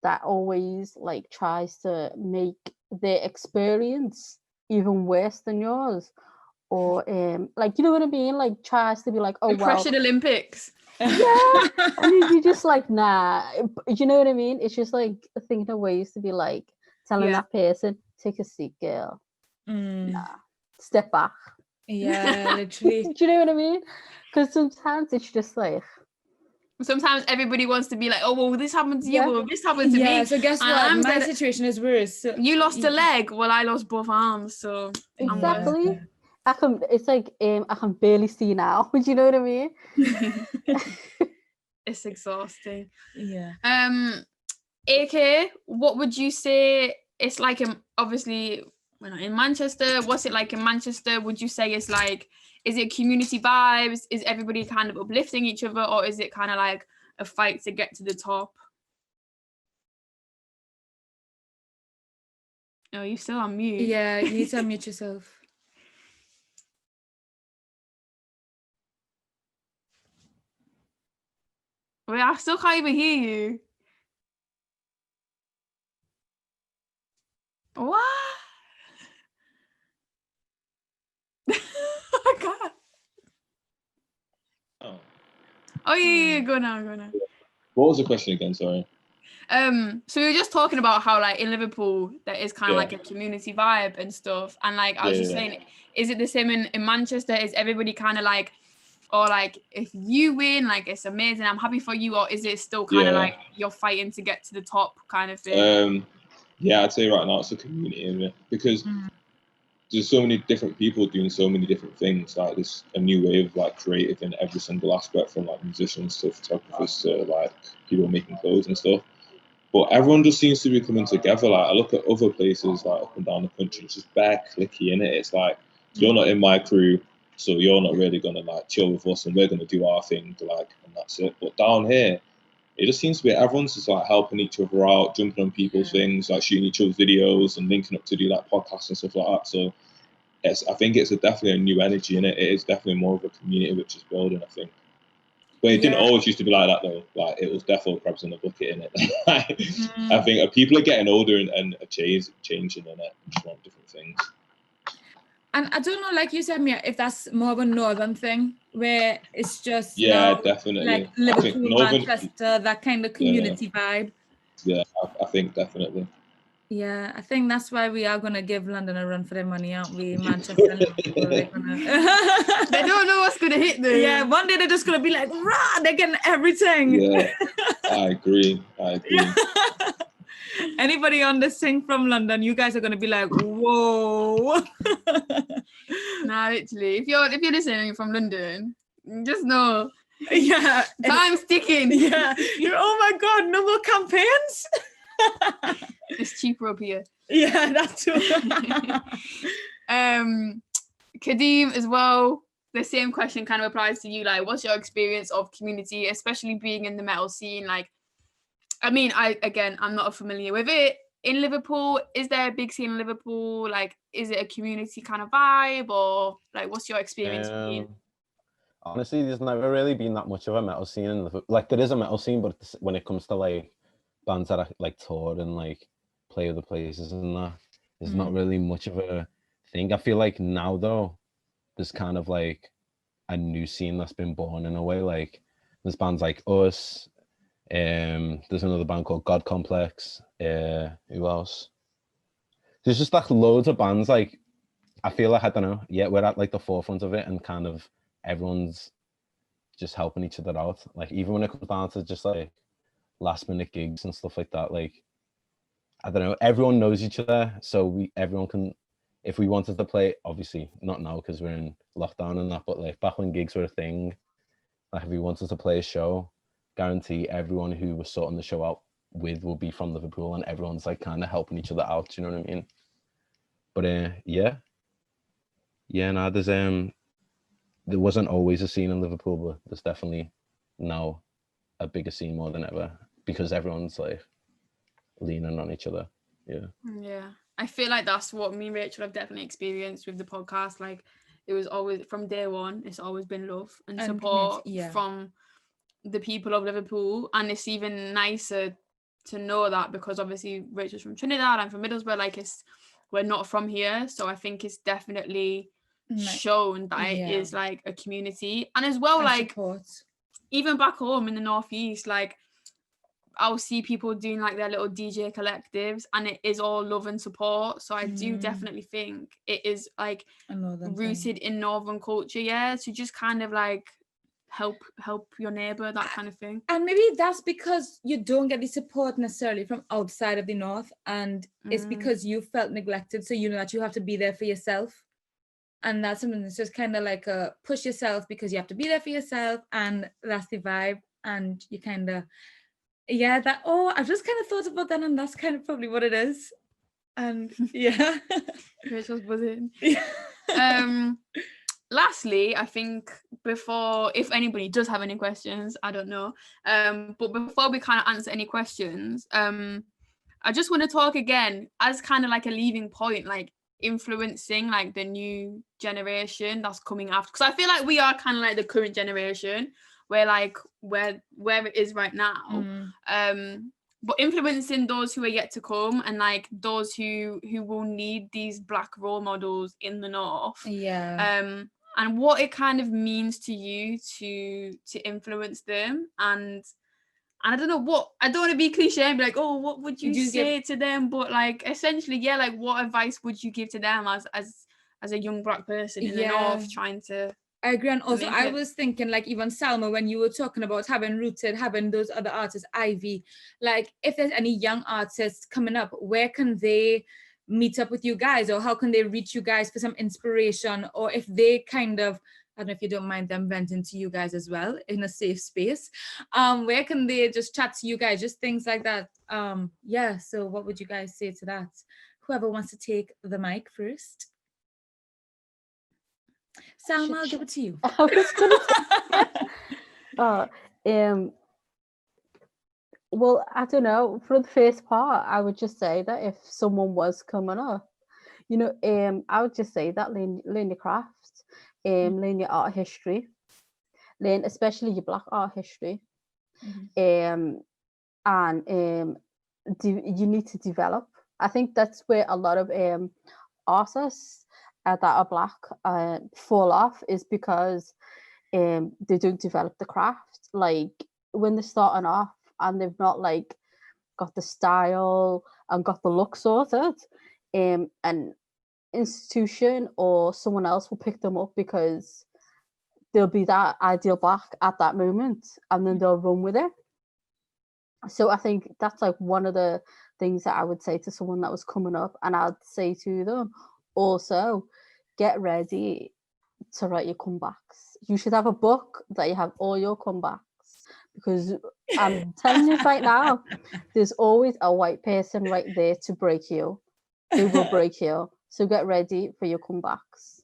that always like tries to make their experience even worse than yours, or like, you know what I mean, like tries to be like, oh, Impression Olympics. Yeah, and you're just like, nah, you know what I mean? It's just like thinking of ways to be like telling that person, take a seat, girl. Nah, step back. Yeah, literally. Do you know what I mean? Because sometimes it's just like, sometimes everybody wants to be like, oh, well, this happened to you, or this happened to me. Yeah, so guess what? My situation is worse. So you lost a leg, well, I lost both arms, so exactly. It's like I can barely see now. Do you know what I mean? It's exhausting. Yeah. AK, what would you say? It's like obviously we're not in Manchester. What's it like in Manchester? Would you say it's like, is it community vibes? Is everybody kind of uplifting each other, or is it kind of like a fight to get to the top? Oh, you still on mute. Yeah, you need to unmute yourself. Wait, I still can't even hear you. What? Oh, God. Oh, yeah, go now. What was the question again? Sorry. So we were just talking about how like in Liverpool there is kind of Yeah. like a community vibe and stuff, and like I was just saying, is it the same in Manchester? Is everybody kind of like, or like if you win, like it's amazing, I'm happy for you, or is it still kind of like you're fighting to get to the top kind of thing? Yeah, I'd say right now it's a community, isn't it? Because there's so many different people doing so many different things. Like there's a new wave of like creative in every single aspect, from like musicians to photographers to like people making clothes and stuff. But everyone just seems to be coming together. Like I look at other places like up and down the country, it's just bare clicky in it. It's like you're not in my crew, so you're not really gonna like chill with us, and we're gonna do our thing, like, and that's it. But down here, it just seems to be everyone's just like helping each other out, jumping on people's things, like shooting each other's videos and linking up to do like podcasts and stuff like that. So I think it's definitely a new energy in it. It is definitely more of a community which is building, I think. But it didn't always used to be like that though. Like it was definitely crabs in the bucket in it. I think people are getting older and changing in it, just want different things. And I don't know, like you said, Mia, if that's more of a northern thing where it's just definitely like Liverpool, Manchester, that kind of community vibe. Yeah, I think definitely. Yeah, I think that's why we are gonna give London a run for their money, aren't we? Manchester and Liverpool, they're gonna... They don't know what's gonna hit them. Yeah, one day they're just gonna be like, rah, they're getting everything. Yeah, I agree. Anybody on this thing from London, you guys are gonna be like, whoa. Nah, literally. If you're listening and you're from London, just know. Yeah. Time's ticking. Yeah. You're, oh my God, no more campaigns. It's cheaper up here. Yeah, that's true. Kadeem as well. The same question kind of applies to you. Like, what's your experience of community, especially being in the metal scene? Like, I mean, I'm not familiar with it. In Liverpool, is there a big scene in Liverpool? Like, is it a community kind of vibe, or like, what's your experience been? Honestly, there's never really been that much of a metal scene in Liverpool. Like, there is a metal scene, but when it comes to like bands that are like toured and like play other places and that, there's not really much of a thing. I feel like now though, there's kind of like a new scene that's been born in a way. Like there's bands like us. There's another band called God Complex. Who else? There's just like loads of bands. Like I feel like, I don't know. Yeah, we're at like the forefront of it, and kind of everyone's just helping each other out. Like even when it comes down to just like last minute gigs and stuff like that. Like I don't know. Everyone knows each other, so everyone can. If we wanted to play, obviously not now because we're in lockdown and that, but like back when gigs were a thing, like if we wanted to play a show, guarantee everyone who was sorting the show out with will be from Liverpool, and everyone's like kind of helping each other out. Do you know what I mean? But there wasn't always a scene in Liverpool, but there's definitely now a bigger scene more than ever because everyone's like leaning on each other. Yeah, I feel like that's what me and Rachel have definitely experienced with the podcast. Like it was always from day one, it's always been love and support from the people of Liverpool, and it's even nicer to know that because obviously Rachel's from Trinidad, I'm from Middlesbrough, like we're not from here, so I think it's definitely shown that it is like a community. And as well, and like support. Even back home in the northeast, like I'll see people doing like their little DJ collectives, and it is all love and support. So I do definitely think it is like rooted in northern culture, so just kind of like help your neighbor, that kind of thing. And maybe that's because you don't get the support necessarily from outside of the north, and it's because you felt neglected, so you know that you have to be there for yourself. And that's something that's just kind of like a push yourself because you have to be there for yourself, and that's the vibe. And you kind of I've just kind of thought about that, and that's kind of probably what it is. And yeah. Rachel's buzzing. Yeah. Lastly, I think before, if anybody does have any questions, I don't know. But before we kind of answer any questions, I just want to talk again as kind of like a leaving point, like influencing like the new generation that's coming after. Because I feel like we are kind of like the current generation, where like where it is right now. But influencing those who are yet to come, and like those who will need these Black role models in the North. Yeah. And what it kind of means to you to influence them. And I don't know what, I don't want to be cliche and be like, oh, what would you say to them? But like essentially, yeah, like what advice would you give to them as a young Black person in the North trying to... I agree. And also I was thinking, like, even Salma, when you were talking about having those other artists, Ivy, like if there's any young artists coming up, where can they meet up with you guys, or how can they reach you guys for some inspiration? Or if they kind of, I don't know if you don't mind them venting to you guys as well in a safe space, where can they just chat to you guys, just things like that? Yeah, so what would you guys say to that? Whoever wants to take the mic first. Salma, I'll give it to you. I was gonna say, well, I don't know. For the first part, I would just say that if someone was coming up, you know, I would just say that learn your craft, learn your art history, learn especially your Black art history, and you need to develop. I think that's where a lot of artists that are Black fall off, is because they don't develop the craft. Like when they're starting off and they've not like got the style and got the look sorted, an institution or someone else will pick them up because they'll be that ideal Black at that moment, and then they'll run with it. So I think that's like one of the things that I would say to someone that was coming up, and I'd say to them also, get ready to write your comebacks. You should have a book that you have all your comebacks, because I'm telling you right now, there's always a white person right there to break you. They will break you. So get ready for your comebacks.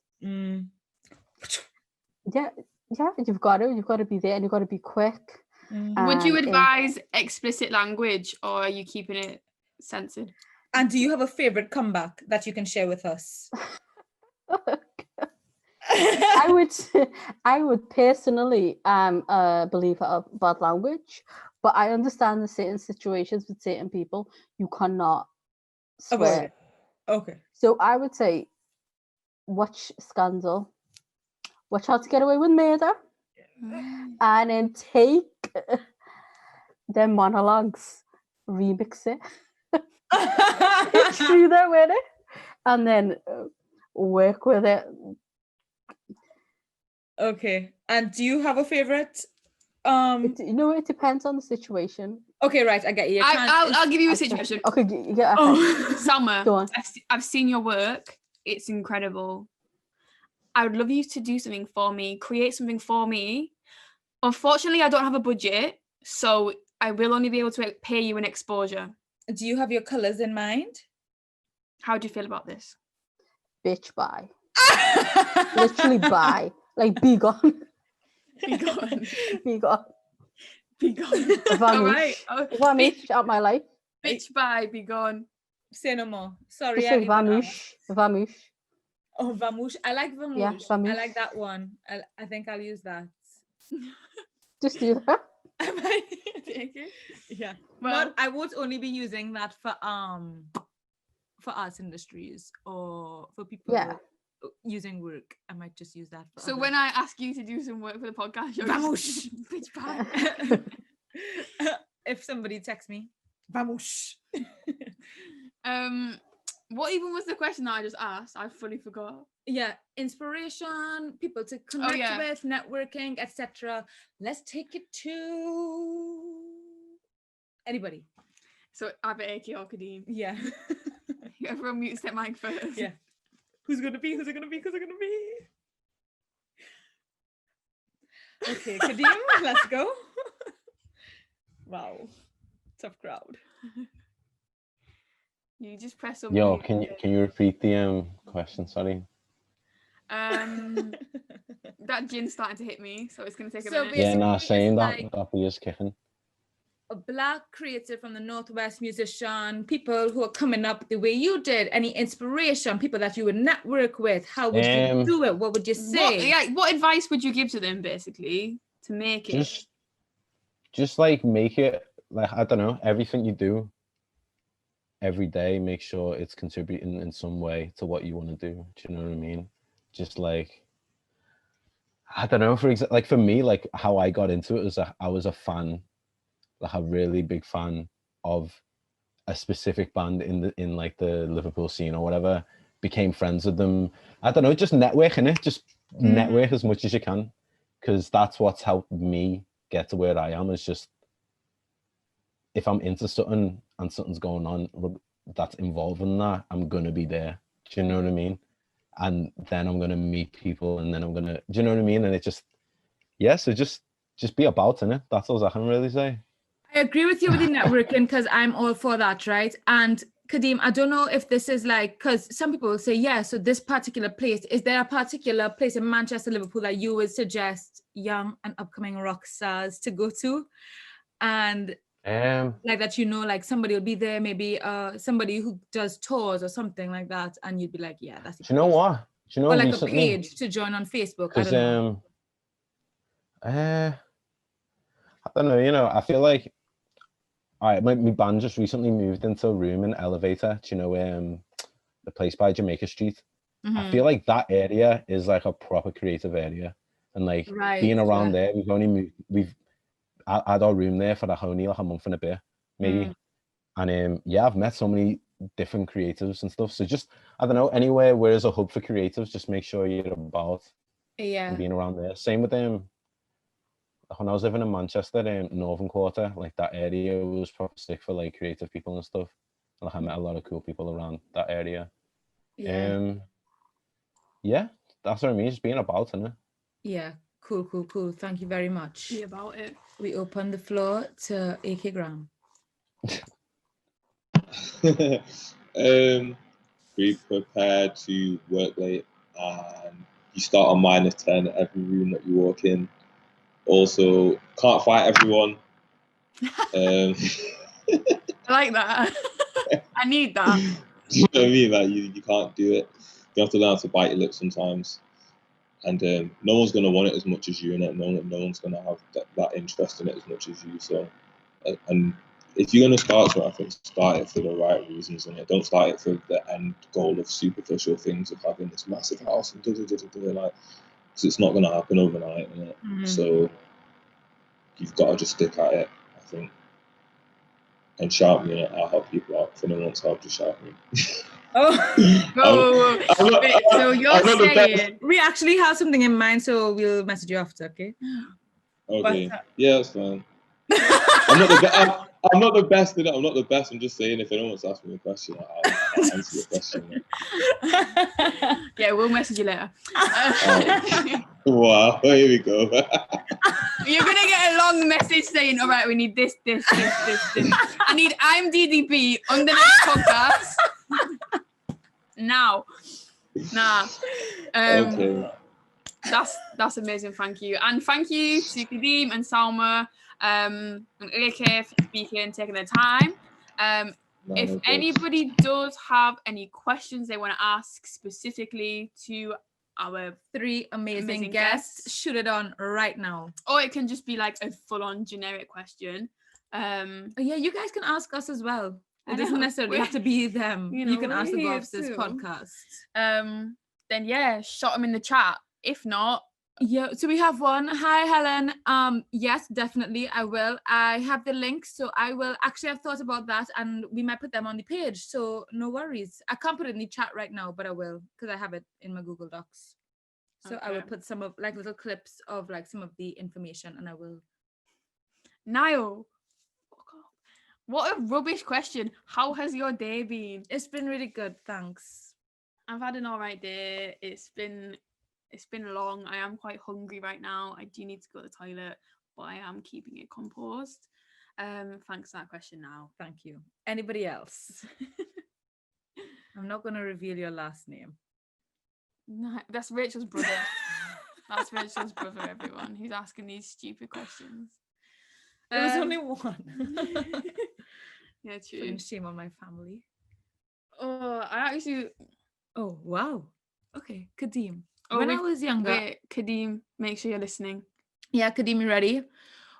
Yeah, you've got to be there, and you've got to be quick. Would you advise explicit language, or are you keeping it censored? And do you have a favorite comeback that you can share with us? I would personally believe of bad language, but I understand in certain situations with certain people you cannot swear. Okay. So I would say watch Scandal, watch How to Get Away with Murder, and then take their monologues, remix it, through there with it, and then work with it. Okay. And do you have a favorite? It depends on the situation. Okay, right. I get you. I'll give you a situation. Okay, yeah. Okay. Salma, go on. I've seen your work. It's incredible. I would love you to do something for me, create something for me. Unfortunately, I don't have a budget, so I will only be able to pay you an exposure. Do you have your colors in mind? How do you feel about this? Bitch, bye. Literally bye. Like, be gone. Be gone. Be gone. Be gone. Vanish. All right. Vanish out my life. Bitch, bye. Be gone. Say no more. Sorry. Just say vanish. Vanish. Oh, vamoosh. I like vamoosh. Yeah, vamoosh. I like that one. I think I'll use that. Just do that. I might take it. Yeah. Well, but I would only be using that for arts industries or for people using work. I might just use that for when I ask you to do some work for the podcast, you're vamoosh. Bitch, bye. If somebody texts me, vamoosh. What even was the question that I just asked? I fully forgot. Yeah, inspiration, people to connect with, networking, etc. Let's take it to anybody. So either AK or Kadeem. Yeah. Everyone mutes their mic first. Yeah. Who's it gonna be? Okay, Kadeem, let's go. Wow. Tough crowd. You just press on. Yo, can you repeat the question? Sorry. That gin's starting to hit me, so it's gonna take a So minute. Yeah, nah, basically, saying it's that like- that beer is kicking. A Black creative from the Northwest musician, people who are coming up the way you did, any inspiration, people that you would network with, how would you do it? What would you say? What advice would you give to them basically to make it? Just like make it like, I don't know, everything you do every day, make sure it's contributing in some way to what you want to do. Do you know what I mean? Just like, I don't know, for example, like for me, like how I got into it was I was a fan, like a really big fan of a specific band in like the Liverpool scene or whatever, became friends with them. I don't know, just networking it, just network as much as you can, because that's what's helped me get to where I am. Is just, if I'm into something and something's going on that's involving that, I'm gonna be there. Do you know what I mean? And then I'm gonna meet people, and then I'm gonna, do you know what I mean? And it just, yeah, so just be about in it. That's all I can really say. I agree with you with the networking, because I'm all for that, right? And Kadeem, I don't know if this is like, because some people will say, yeah, so this particular place, is there a particular place in Manchester, Liverpool that you would suggest young and upcoming rock stars to go to? And like that, you know, like somebody will be there, maybe somebody who does tours or something like that, and you'd be like, yeah, that's it. Do you know what? Do you know, or like recently, a page to join on Facebook. I because don't know. I don't know, you know, I feel like, all right, my band just recently moved into a room in Elevator. Do you know the place by Jamaica Street? I feel like that area is like a proper creative area, and like being around there, we've had our room there for only like a month and a bit, maybe. And yeah, I've met so many different creatives and stuff. So just, I don't know, anywhere where there's a hub for creatives, just make sure you're about and being around there. Same with when I was living in Manchester, Northern Quarter, like that area was proper sick for like creative people and stuff. Like I met a lot of cool people around that area. Yeah, that's what I mean, just being about, innit? Yeah, cool. Thank you very much. Be about it. We open the floor to AK GRAMM. Be prepared to work late, and you start on -10 every room that you walk in. Also, can't fight everyone. I like that. I need that. You know what I mean? Like you can't do it. You have to learn to bite your lip sometimes. And no one's gonna want it as much as you, and no one's gonna have that interest in it as much as you. So, and if you're gonna start something, I think start it for the right reasons, and don't start it for the end goal of superficial things of having this massive house and like, because it's not gonna happen overnight, innit? So you've got to just stick at it, I think. And shout me, I'll help people out. If anyone wants help, just shout me. So you're saying we actually have something in mind, so we'll message you after, okay? Okay. Yeah, that's fine. I'm not the best in it. I'm not the best. I'm just saying, if anyone wants to ask me a question, I'll answer your question. Yeah, we'll message you later. Wow, here we go. You're gonna get a long message saying, all right, we need this. I need IMDb on the next podcast. Now. Nah. Okay. That's amazing, thank you. And thank you to Kadeem and Salma and AK for speaking, taking their time. If anybody does have any questions they want to ask specifically to our three amazing guests, shoot it on right now. Or it can just be like a full-on generic question. Yeah, you guys can ask us as well. It doesn't necessarily have to be them. You can ask the boss this podcast. Then yeah, shot them in the chat. If not, yeah, so we have one. Hi, Helen. Yes, definitely, I will. I have the links, so I will. Actually, I've thought about that, and we might put them on the page, so no worries. I can't put it in the chat right now, but I will, because I have it in my Google Docs. So okay. I will put some of, like, little clips of, like, some of the information, and I will. Niall, what a rubbish question. How has your day been? It's been really good, thanks. I've had an all right day. It's been long. I am quite hungry right now. I do need to go to the toilet, but I am keeping it composed. Thanks for that question now. Thank you. Anybody else? I'm not going to reveal your last name. No, that's Rachel's brother. That's Rachel's brother, everyone. He's asking these stupid questions. There was only one. Yeah, true. Putting shame on my family. Oh, I actually... Oh, wow. Okay, Kadeem. Oh, When I was younger... Wait, Kadeem, make sure you're listening. Yeah, Kadeem, you ready?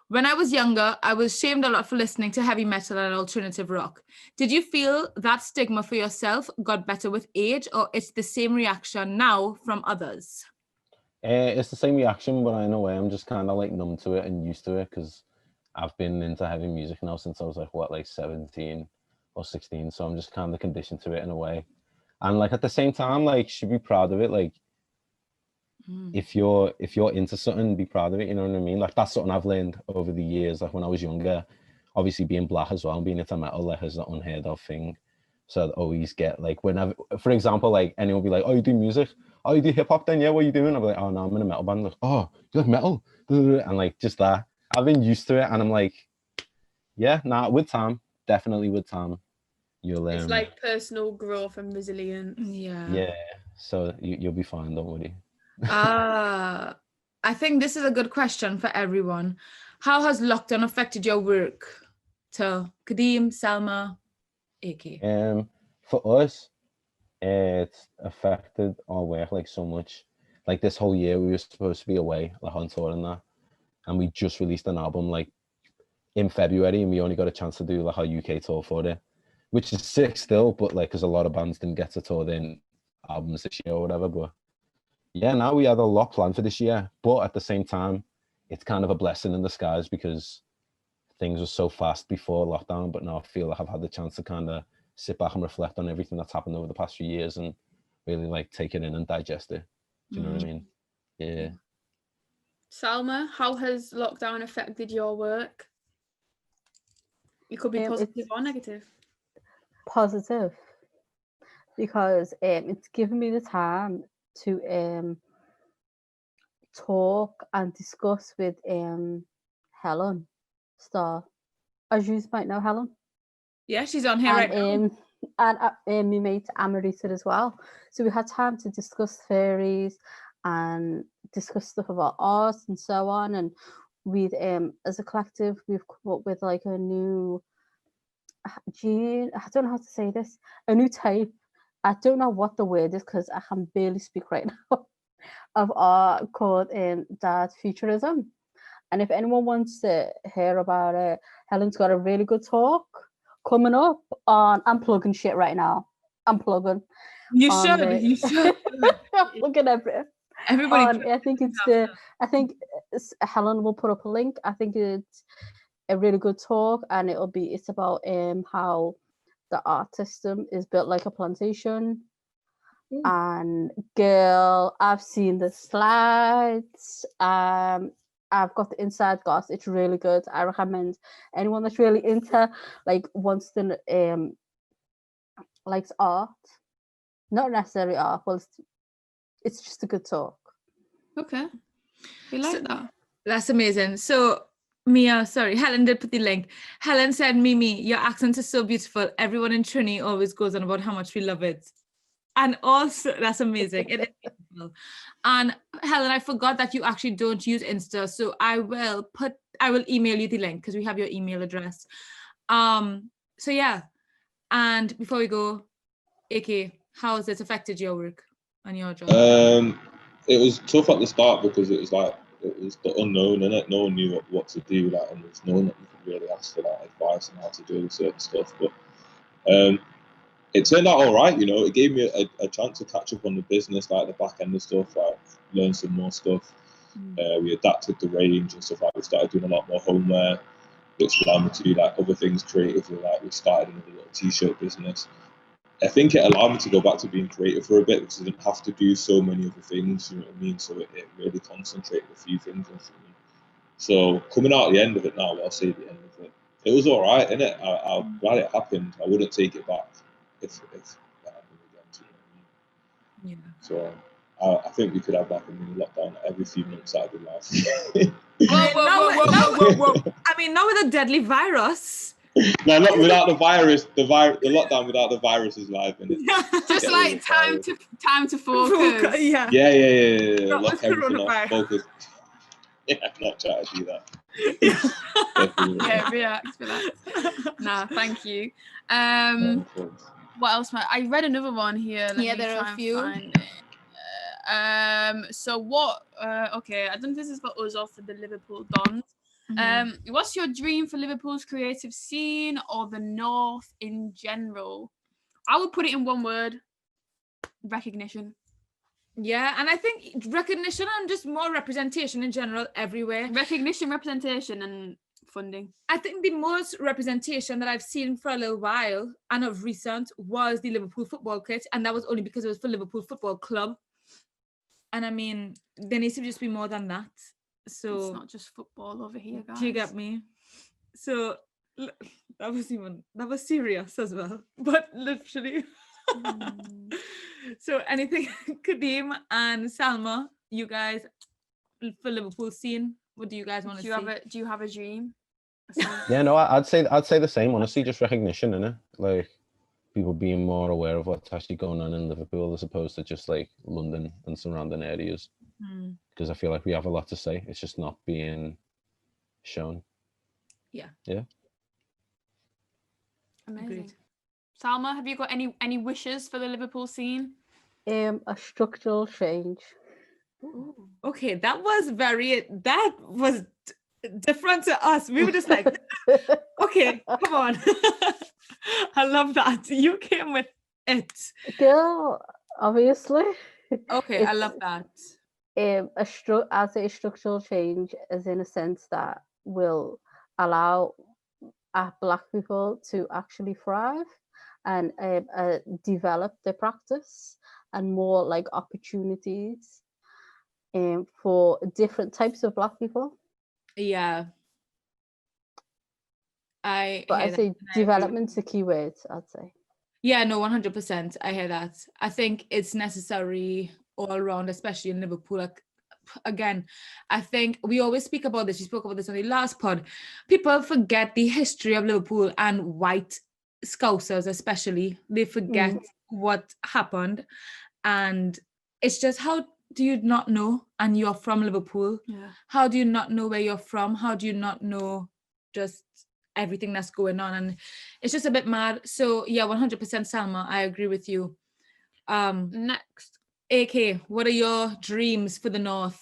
When I was younger, I was shamed a lot for listening to heavy metal and alternative rock. Did you feel that stigma for yourself got better with age, or it's the same reaction now from others? It's the same reaction, but in a way, I'm just kind of like numb to it and used to it because I've been into heavy music now since I was like 17 or 16. So I'm just kind of conditioned to it in a way. And like at the same time, like should be proud of it. Like if you're into something, be proud of it. You know what I mean? Like that's something I've learned over the years. Like when I was younger, obviously being black as well and being into metal, like is an unheard of thing. So I'd always get like whenever, for example, like anyone will be like, "Oh, you do music? Oh, you do hip hop then? Yeah, what are you doing?" I'll be like, "Oh no, I'm in a metal band." Like, "Oh, you like metal?" And like just that. I've been used to it, and I'm like, yeah, nah. With time, definitely with time, you'll. It's like personal growth and resilience. Yeah. So you'll be fine. Don't worry. I think this is a good question for everyone. How has lockdown affected your work? To Kadeem, Salma, AK. For us, it's affected our work like so much. Like this whole year, we were supposed to be away, like on tour and that, and we just released an album like in February, and we only got a chance to do like our UK tour for it, which is sick still. But like, because a lot of bands didn't get to tour their albums this year or whatever. But yeah, now we had a lot planned for this year, but at the same time, it's kind of a blessing in disguise because things were so fast before lockdown, but now I feel like I've had the chance to kind of sit back and reflect on everything that's happened over the past few years and really like take it in and digest it. Do you know what I mean? Yeah. Salma, how has lockdown affected your work? It could be positive or negative. Positive, because it's given me the time to talk and discuss with Helen Starr. As you might know Helen. Yeah, she's on here right now. And my mate Amarita as well. So we had time to discuss theories and discuss stuff about art and so on. And we've as a collective, we've come up with like a new I don't know how to say this, a new type. I don't know what the word is because I can barely speak right now of art called Dad Futurism. And if anyone wants to hear about it, Helen's got a really good talk coming up on. I'm plugging shit right now. I'm plugging. You should. You should. Look at everything. Everybody. I think Helen will put up a link. I think it's a really good talk, and it's about how the art system is built like a plantation. And girl, I've seen the slides. I've got the inside goss. It's really good. I recommend anyone that's really into wants to likes art, not necessarily art. Well, it's just a good talk. Okay, we like that. That's amazing. So Helen did put the link. Helen said, "Mimi, your accent is so beautiful. Everyone in Trini always goes on about how much we love it." And also, that's amazing. It is beautiful. And Helen, I forgot that you actually don't use Insta. So I will email you the link because we have your email address. So yeah. And before we go, AK, how has it affected your work and your job? It was tough at the start because it was the unknown, innit? No one knew what to do, and there's no one that you could really ask for that advice on how to do certain stuff. But it turned out all right, It gave me a chance to catch up on the business, like the back end of stuff, learn some more stuff. We adapted the range and stuff. We started doing a lot more homeware, which allowed me to do other things creatively. We started another little t-shirt business. I think it allowed me to go back to being creative for a bit because I didn't have to do so many other things. You know what I mean? So it really concentrated a few things on me. So coming out at the end of it now, I'll say the end of it. It was all right, innit? I'm glad it happened. I wouldn't take it back if that happened again. You know what I mean? So I think we could have a mini lockdown every few months. That'd be nice. Whoa. I mean, not with a deadly virus. No, not without the virus. The lockdown without the virus is live, and Just Get like rid of the time to focus. Yeah. yeah. Not Lock with everything off. coronavirus. Focus. Yeah, I'm not trying to do that. Yeah. Definitely Yeah, relax. Nah, thank you. not. What else? I read another one here. Let Yeah, me there are try a and few. find it. So what? Okay, I don't know if this is for us or for the Liverpool Dons. What's your dream for Liverpool's creative scene or the North in general? I would put it in one word: recognition. Yeah, and I think recognition and just more representation in general everywhere. Recognition, representation, and funding. I think the most representation that I've seen for a little while and of recent was the Liverpool football kit, and that was only because it was for Liverpool Football Club. And I mean, there needs to just be more than that. So It's not just football over here, guys. do you get me? So that was serious as well, but literally. So anything, Kadeem and Salma, you guys for Liverpool scene, what do you guys want to see? Do you have a dream? Yeah, no, I'd say the same. Honestly, just recognition, innit? Like people being more aware of what's actually going on in Liverpool as opposed to just like London and surrounding areas. Because I feel like we have a lot to say. It's just not being shown. Yeah. Amazing. Agreed. Salma, have you got any wishes for the Liverpool scene? A structural change. Okay, that was different to us. We were just like, okay, come on. I love that. You came with it. Girl, obviously. Okay, I love that. As a structural change is in a sense that will allow Black people to actually thrive and develop their practice and more like opportunities for different types of Black people. Yeah. I'd say development's a key word, I'd say. Yeah, no, 100%. I hear that. I think it's necessary all around, especially in Liverpool. Like, again, I think we always speak about this. We spoke about this on the last pod. People forget the history of Liverpool and white Scousers, especially. They forget what happened. And it's just, how do you not know? And you're from Liverpool. Yeah. How do you not know where you're from? How do you not know just everything that's going on? And it's just a bit mad. So yeah, 100% Salma, I agree with you. Next, AK, what are your dreams for the North?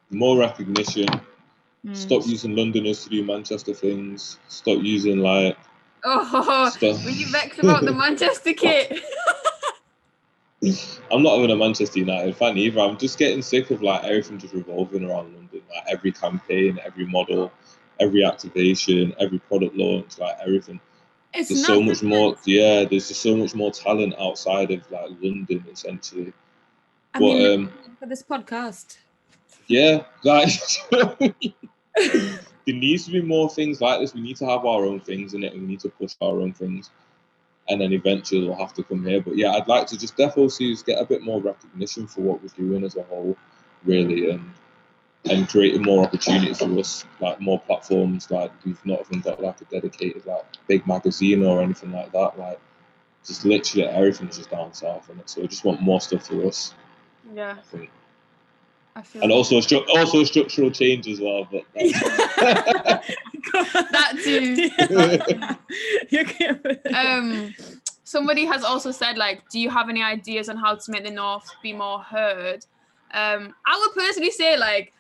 More recognition. Stop using Londoners to do Manchester things. Stop using like were you vexed about the Manchester kit? I'm not even a Manchester United fan either. I'm just getting sick of like everything just revolving around London. Like every campaign, every model, every activation, every product launch, like everything. There's so much more. Yeah, there's just so much more talent outside of like London, essentially. I mean, for this podcast. Yeah, like there needs to be more things like this. We need to have our own things in it, and we need to push our own things. And then eventually we'll have to come here. But yeah, I'd like to just definitely see us get a bit more recognition for what we're doing as a whole, really, and creating more opportunities for us, like more platforms. Like we've not even got like a dedicated like big magazine or anything like that. Like just literally everything's just down south, and so I just want more stuff for us. Yeah, I think. I feel And also a structural change as well, but that too. Somebody has also said, like, do you have any ideas on how to make the North be more heard? I would personally say, like,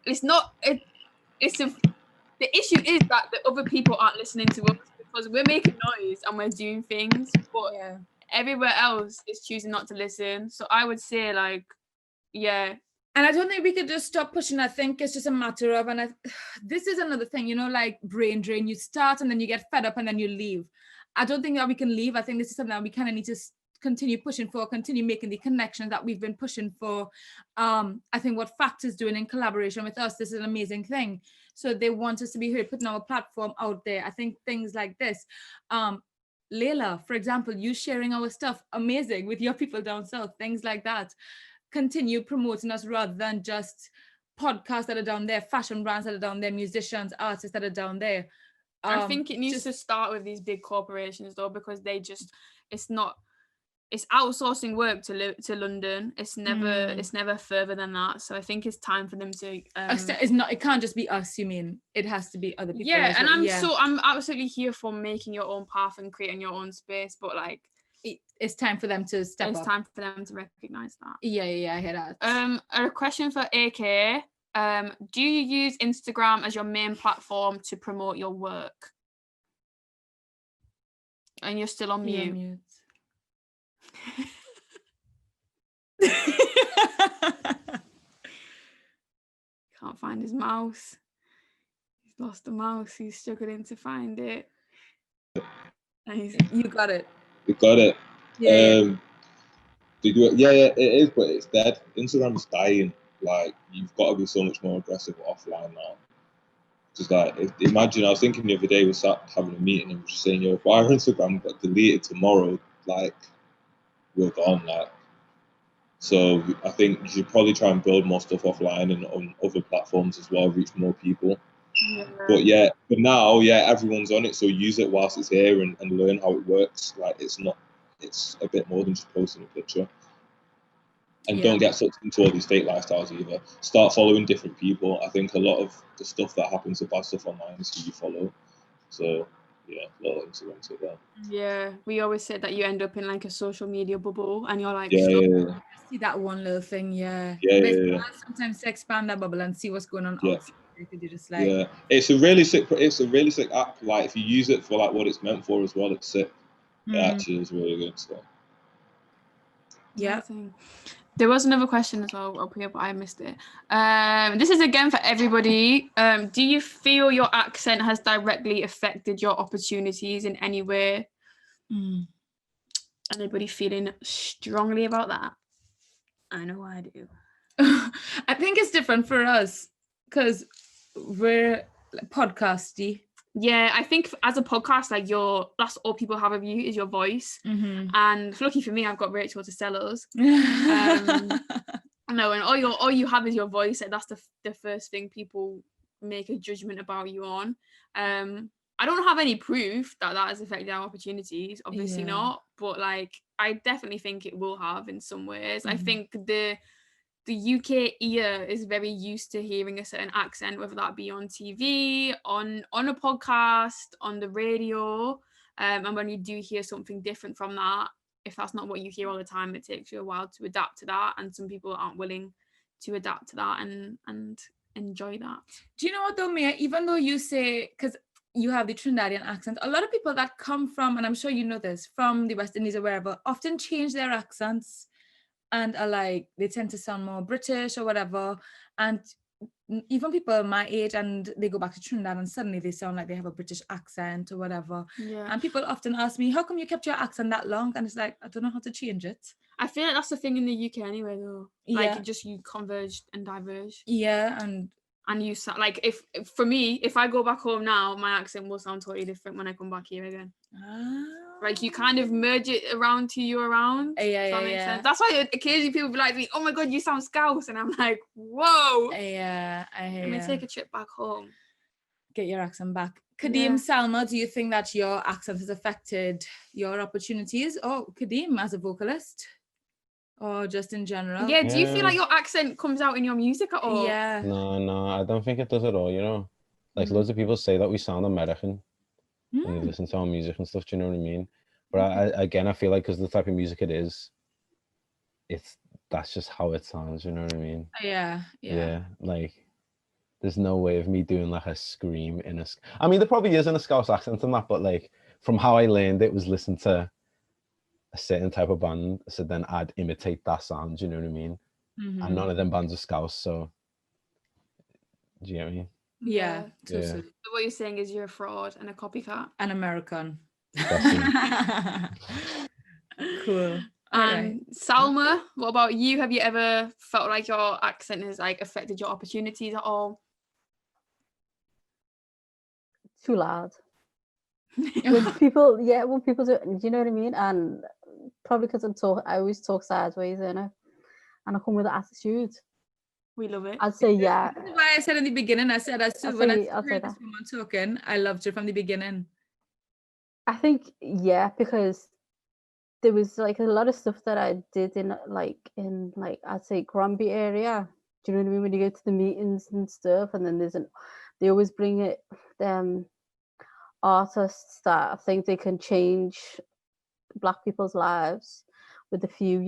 the issue is that the other people aren't listening to us because we're making noise and we're doing things, but everywhere else is choosing not to listen. So I would say, like, yeah. And I don't think we could just stop pushing. I think it's just a matter of, this is another thing, you know, like brain drain. You start and then you get fed up and then you leave. I don't think that we can leave. I think this is something that we kind of need to continue pushing for, continue making the connections that we've been pushing for. I think what FACT is doing in collaboration with us, this is an amazing thing. So they want us to be heard, putting our platform out there. I think things like this. Layla, for example, you sharing our stuff, amazing, with your people down south, things like that. Continue promoting us rather than just podcasts that are down there, fashion brands that are down there, musicians, artists that are down there. I think it needs to start with these big corporations though, because it's outsourcing work to London. It's never further than that. So I think it's time for them to it can't just be us, you mean? It has to be other people. Yeah, and I'm absolutely here for making your own path and creating your own space, but like it's time for them to step up. It's time for them to recognize that. Yeah, I hear that. A question for AK. Do you use Instagram as your main platform to promote your work? And you're still on mute. Can't find his mouse. He's lost the mouse. He's struggling to find it. You got it. You got it. Yeah. Yeah, it is, but it's dead. Instagram is dying. Like, you've got to be so much more aggressive offline now. Just like, imagine, I was thinking the other day, we sat having a meeting and we were just saying, if our Instagram got deleted tomorrow, like, we're gone. Like, so I think you should probably try and build more stuff offline and on other platforms as well, reach more people. Yeah. But now, everyone's on it, so use it whilst it's here and learn how it works. Like, it's a bit more than just posting a picture. And don't get sucked into all these fake lifestyles either. Start following different people. I think a lot of the stuff that happens, the bad stuff online, is who you follow. So, a lot of Instagram to that. Yeah, we always said that you end up in like a social media bubble and you're like, I see that one little thing, yeah. Sometimes to expand that bubble and see what's going on outside. You just like... It's a really sick app. Like, if you use it for like what it's meant for as well, it's sick. It actually is really good. So. Yeah. There was another question as well up here, but I missed it. This is again for everybody. Do you feel your accent has directly affected your opportunities in any way? Anybody feeling strongly about that? I know I do. I think it's different for us because we're podcasty. Yeah, I think as a podcast, like that's all people have of you is your voice. And lucky for me, I've got Rachel to sell us. No, and all you have is your voice, and that's the first thing people make a judgment about you on. I don't have any proof that has affected our opportunities, obviously not, but like I definitely think it will have in some ways. I think the UK ear is very used to hearing a certain accent, whether that be on TV, on a podcast, on the radio, and when you do hear something different from that, if that's not what you hear all the time, it takes you a while to adapt to that, and some people aren't willing to adapt to that and enjoy that. Do you know what though, Mia? Even though you say, because you have the Trinidadian accent, a lot of people that come from, and I'm sure you know this, from the West Indies or wherever, often change their accents and are like, they tend to sound more British or whatever. And even people my age, and they go back to Trinidad and suddenly they sound like they have a British accent or whatever. Yeah. And people often ask me, how come you kept your accent that long? And it's like, I don't know how to change it. I feel like that's the thing in the UK anyway though. Like you converge and diverge. Yeah, and you sound like, if for me, if I go back home now, my accent will sound totally different when I come back here again. Like you kind of merge it around to you around. That makes sense. That's why occasionally people be like to me, oh my god, you sound Scouse, and I'm like, whoa. Yeah, I hear. Let me take a trip back home. Get your accent back. Kadeem, Salma, do you think that your accent has affected your opportunities? Oh, Kadeem as a vocalist? Or just in general? Yeah, do you feel like your accent comes out in your music at all? Yeah. No, I don't think it does at all, you know? Like, loads of people say that we sound American when they listen to our music and stuff, do you know what I mean? But I feel like because the type of music it is, that's just how it sounds, you know what I mean? Yeah. Like, there's no way of me doing like a scream in a... I mean, there probably is in a Scouse accent and that, but like, from how I learned it was listen to a certain type of band, so then I'd imitate that sound, you know what I mean? And none of them bands are Scouse, so do you know what I mean? Yeah. So what you're saying is you're a fraud and a copycat. An American. Cool. And Salma, what about you? Have you ever felt like your accent has like affected your opportunities at all? Too loud. When people do, you know what I mean? And probably because I always talk sideways, you know, and I come with an attitude. We love it. I'd say yeah. This is why I said in the beginning, I said, I'll when I say heard this that. woman talking, I loved her from the beginning. I think yeah, because there was like a lot of stuff that I did in I'd say Granby area. Do you know what I mean? When you go to the meetings and stuff, and then they always bring it artists that I think they can change Black people's lives with a few,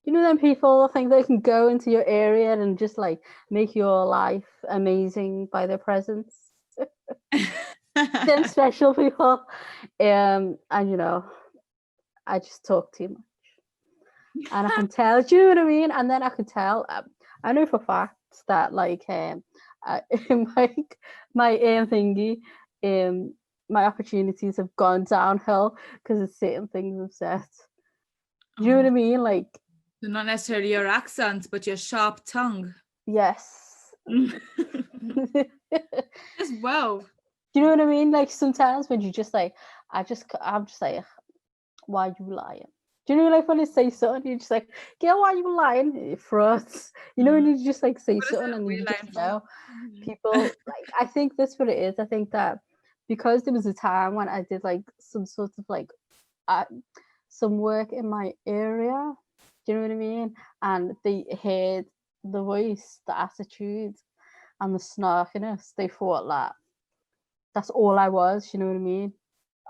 them people I think they can go into your area and just like make your life amazing by their presence. Them special people. And I just talk too much. And I can tell, do you know what I mean? And then I can tell, I know for facts that like my thingy, my opportunities have gone downhill because of certain things I've said. Do you know what I mean? Like, So not necessarily your accent, but your sharp tongue. yes. As well. Do you know what I mean? Like sometimes when you just like, I'm just like, why you lying? Do you know like when they say something, you're just like, girl, why you lying? For us, when you just like say something and you just people like, I think that's what it is. I think that because there was a time when I did like some sort of like some work in my area. Do you know what I mean? And they heard the voice, the attitude, and the snarkiness. They thought that that's all I was. You know what I mean?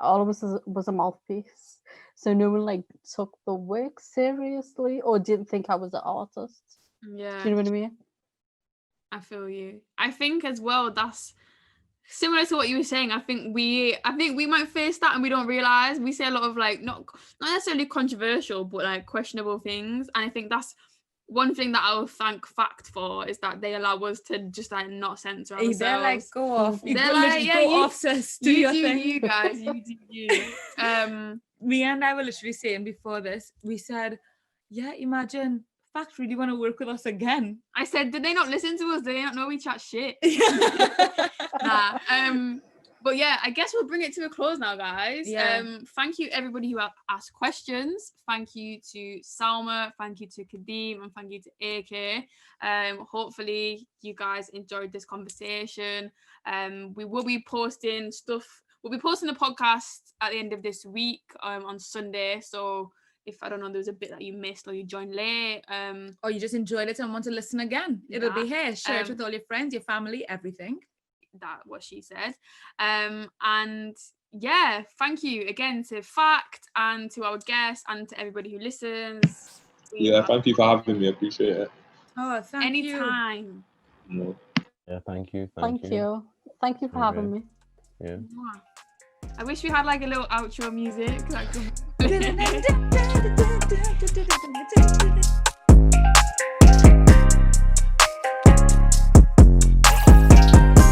All of us was a mouthpiece. So no one like took the work seriously or didn't think I was an artist. Yeah. Do you know what I mean? I feel you. I think as well that's similar to what you were saying. I think we might face that and we don't realize. We say a lot of like not necessarily controversial but like questionable things, and I think that's one thing that I'll thank FACT for, is that they allow us to just like not censor ourselves. They're like, go off. They're like, yeah, go off, sis. Do your thing. You guys, you do you. Me and I were literally saying before this, we said, yeah, imagine FACT really want to work with us again. I said, did they not listen to us? Did they not know we chat shit? Nah. But yeah, I guess we'll bring it to a close now, guys. Yeah. Thank you everybody who asked questions. Thank you to Salma, thank you to Kadeem, and thank you to AK. Hopefully you guys enjoyed this conversation. We will be posting stuff. We'll be posting the podcast at the end of this week on Sunday. So if, I don't know, there's a bit that you missed or you joined late. Or you just enjoyed it and want to listen again. It'll be here. Share it with all your friends, your family, everything. That what she said. And yeah, thank you again to FACT and to our guests and to everybody who listens. Thank you for having me. I appreciate it. Oh, thank you. Anytime. Yeah, thank you. Thank you. Thank you for having me. Yeah. I wish we had like a little outro music. Like